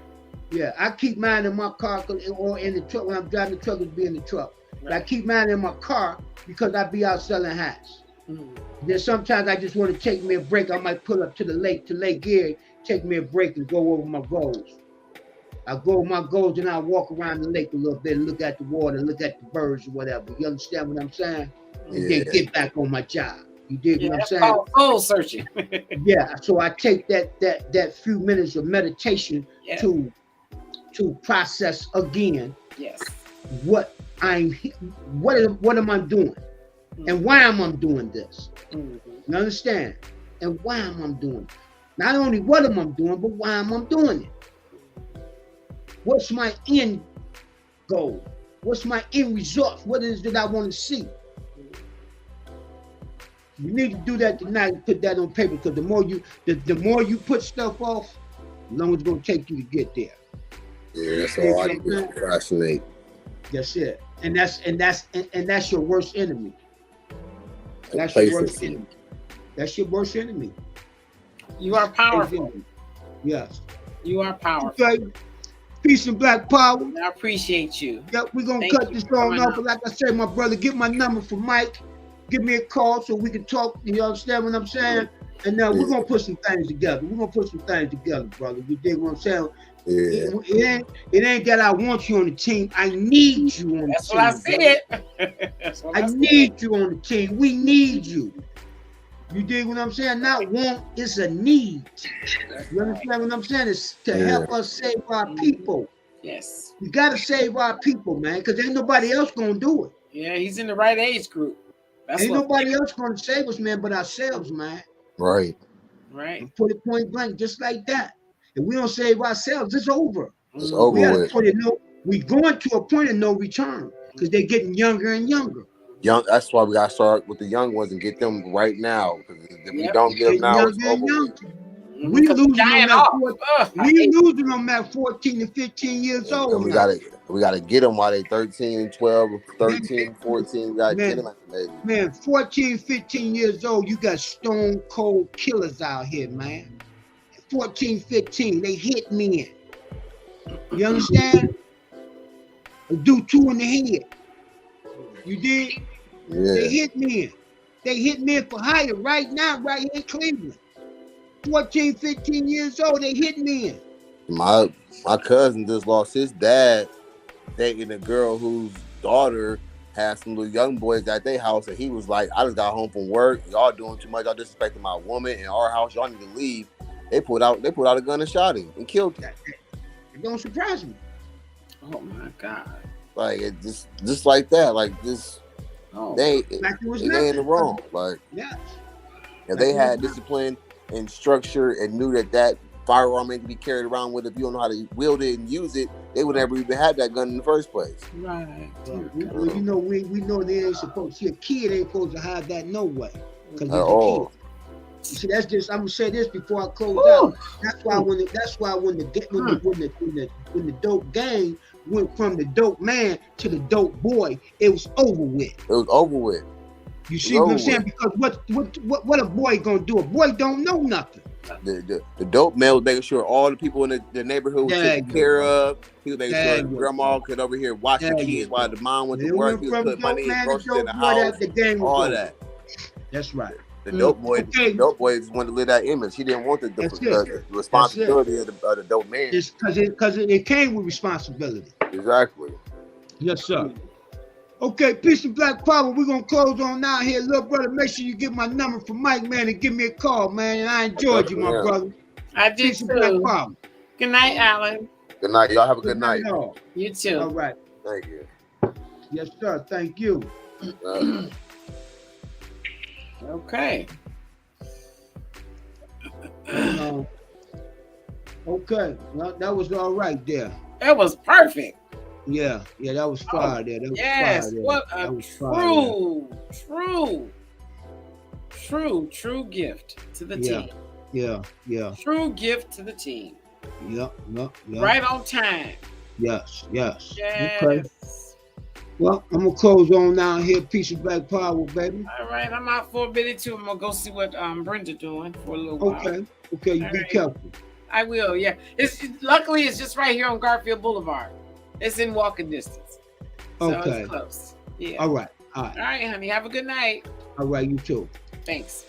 [SPEAKER 1] Yeah, I keep mine in my car or in the truck. When I'm driving the truck, it'll be in the truck. Right. But I keep mine in my car because I be out selling hats. Then sometimes I just want to take me a break. I might pull up to the lake, to Lake Erie, take me a break and go over my goals. I go over my goals and I walk around the lake a little bit and look at the water, look at the birds or whatever. You understand what I'm saying? And then get back on my job. You dig what I'm saying?
[SPEAKER 3] Called soul searching.
[SPEAKER 1] Yeah, so I take that few minutes of meditation to process again.
[SPEAKER 3] Yes.
[SPEAKER 1] What am I doing? And why am I doing this? You understand? And why am I doing it? Not only what am I doing, but why am I doing it? What's my end goal? What's my end result? What is it that I want to see? You need to do that tonight and put that on paper, because the more you put stuff off, the longer it's going to take you to get there.
[SPEAKER 2] Yeah, that's all I do is procrastinate.
[SPEAKER 1] That's it. And that's your worst enemy. That's your worst enemy. That's your worst enemy.
[SPEAKER 3] You are powerful.
[SPEAKER 1] Yes.
[SPEAKER 3] You are powerful.
[SPEAKER 1] Okay. Peace and black power.
[SPEAKER 3] I appreciate you.
[SPEAKER 1] Yep, we're going to cut this on off. But like I said, my brother, get my number for Mike. Give me a call so we can talk. You understand what I'm saying? And now we're going to put some things together. Brother. You dig what I'm saying?
[SPEAKER 2] Yeah.
[SPEAKER 1] It ain't that I want you on the team. I need you on the team.
[SPEAKER 3] That's what I said.
[SPEAKER 1] I need you on the team. We need you. You dig what I'm saying? Not want, it's a need. You understand what I'm saying? It's to help us save our people.
[SPEAKER 3] Yes.
[SPEAKER 1] We got to save our people, man, because ain't nobody else going to do it.
[SPEAKER 3] Yeah, he's in the right age group.
[SPEAKER 1] Ain't nobody else going to save us, man, but ourselves, man.
[SPEAKER 2] Right.
[SPEAKER 3] Right.
[SPEAKER 1] Put it point blank, just like that. If we don't save ourselves, it's over.
[SPEAKER 2] It's over with.
[SPEAKER 1] We're going to a point of no return because they're getting younger and younger.
[SPEAKER 2] That's why we got to start with the young ones and get them right now. Because if we don't get them now, it's over with.
[SPEAKER 1] We losing them at 14 to 15 years old.
[SPEAKER 2] And we gotta get them while they 13, 12, 13, 14. We gotta get them at the baby.
[SPEAKER 1] Man, 14, 15 years old, you got stone cold killers out here, man. 14, 15, they hit men. You understand? They do 2 in the head. You did?
[SPEAKER 2] Yeah.
[SPEAKER 1] They hit men. They hit men for hire right now, right here in Cleveland. 14, 15 years old, they hit men.
[SPEAKER 2] My cousin just lost his dad dating a girl whose daughter had some little young boys at their house, and he was like, I just got home from work. Y'all doing too much. Y'all disrespecting my woman in our house. Y'all need to leave. They pulled out a gun and shot him and killed him.
[SPEAKER 1] It don't surprise me.
[SPEAKER 3] Oh my God.
[SPEAKER 2] Like it just like that. Like this,
[SPEAKER 3] Oh,
[SPEAKER 2] they
[SPEAKER 1] Like it was
[SPEAKER 2] they in the
[SPEAKER 1] nothing.
[SPEAKER 2] wrong. Like
[SPEAKER 1] Yes.
[SPEAKER 2] if they
[SPEAKER 1] Like it
[SPEAKER 2] had
[SPEAKER 1] was
[SPEAKER 2] discipline and structure and knew that firearm ain't to be carried around with, if you don't know how to wield it and use it, they would never even have that gun in the first place.
[SPEAKER 3] right.
[SPEAKER 1] Well, you know, we know they ain't supposed. See, a kid ain't supposed to have that no way, because
[SPEAKER 2] At
[SPEAKER 1] he's a
[SPEAKER 2] all.
[SPEAKER 1] kid. You see, that's just. I'm gonna say this before I close
[SPEAKER 3] Woo.
[SPEAKER 1] out. That's why when the dope gang went from the dope man to the dope boy, it was over with.
[SPEAKER 2] It was over with.
[SPEAKER 1] You see what I'm saying? Because what a boy gonna do? A boy don't know nothing.
[SPEAKER 2] The dope man was making sure all the people in the neighborhood was
[SPEAKER 1] There
[SPEAKER 2] taken
[SPEAKER 1] you
[SPEAKER 2] care
[SPEAKER 1] go.
[SPEAKER 2] of. He was making
[SPEAKER 1] There
[SPEAKER 2] sure
[SPEAKER 1] you
[SPEAKER 2] grandma
[SPEAKER 1] go.
[SPEAKER 2] could over here watch the
[SPEAKER 1] There you
[SPEAKER 2] kids while the mom went
[SPEAKER 1] It
[SPEAKER 2] to work.
[SPEAKER 1] went
[SPEAKER 2] He
[SPEAKER 1] from
[SPEAKER 2] was putting money
[SPEAKER 1] dope
[SPEAKER 2] in
[SPEAKER 1] man to
[SPEAKER 2] groceries in
[SPEAKER 1] dope
[SPEAKER 2] the
[SPEAKER 1] boy.
[SPEAKER 2] house.
[SPEAKER 1] That the game was
[SPEAKER 2] All
[SPEAKER 1] over.
[SPEAKER 2] that.
[SPEAKER 1] That's right.
[SPEAKER 2] The dope boy,
[SPEAKER 1] Okay.
[SPEAKER 2] the dope boy just wanted to live that image. He didn't want
[SPEAKER 1] That's
[SPEAKER 2] the responsibility of the dope man.
[SPEAKER 1] It's because it came with responsibility.
[SPEAKER 2] Exactly.
[SPEAKER 1] Yes, sir. Okay, peace and black power. We're gonna close on now here, little brother. Make sure you get my number from Mike, man, and give me a call, man. And I enjoyed you, my
[SPEAKER 2] Yeah.
[SPEAKER 1] brother.
[SPEAKER 3] I did
[SPEAKER 1] Peace and black
[SPEAKER 3] too.
[SPEAKER 1] power.
[SPEAKER 3] Good night, Alan.
[SPEAKER 2] Good night. Y'all have a good night.
[SPEAKER 1] All.
[SPEAKER 3] You too.
[SPEAKER 1] All right.
[SPEAKER 2] Thank you.
[SPEAKER 1] Yes, sir. Thank you.
[SPEAKER 3] Okay.
[SPEAKER 1] Okay. Well, that was all right there.
[SPEAKER 3] That was perfect.
[SPEAKER 1] Yeah, that was fire there. That was
[SPEAKER 3] Yes.
[SPEAKER 1] fire there.
[SPEAKER 3] What
[SPEAKER 1] That
[SPEAKER 3] a
[SPEAKER 1] was fire
[SPEAKER 3] true gift to the
[SPEAKER 1] Yeah.
[SPEAKER 3] team.
[SPEAKER 1] Yeah.
[SPEAKER 3] True gift to the team.
[SPEAKER 1] Yep.
[SPEAKER 3] Right on time.
[SPEAKER 1] Yes.
[SPEAKER 3] Yes.
[SPEAKER 1] Okay. Well, I'm gonna close on now here. Peace and black power, baby.
[SPEAKER 3] All right, I'm out for a minute too. I'm gonna go see what Brenda doing for a little while.
[SPEAKER 1] Okay. You
[SPEAKER 3] All
[SPEAKER 1] be
[SPEAKER 3] right.
[SPEAKER 1] careful.
[SPEAKER 3] I will. Yeah. Luckily it's just right here on Garfield Boulevard. It's in walking distance. So
[SPEAKER 1] Okay.
[SPEAKER 3] it's close. Yeah.
[SPEAKER 1] All right.
[SPEAKER 3] All right, honey. Have a good night.
[SPEAKER 1] All right. You too.
[SPEAKER 3] Thanks.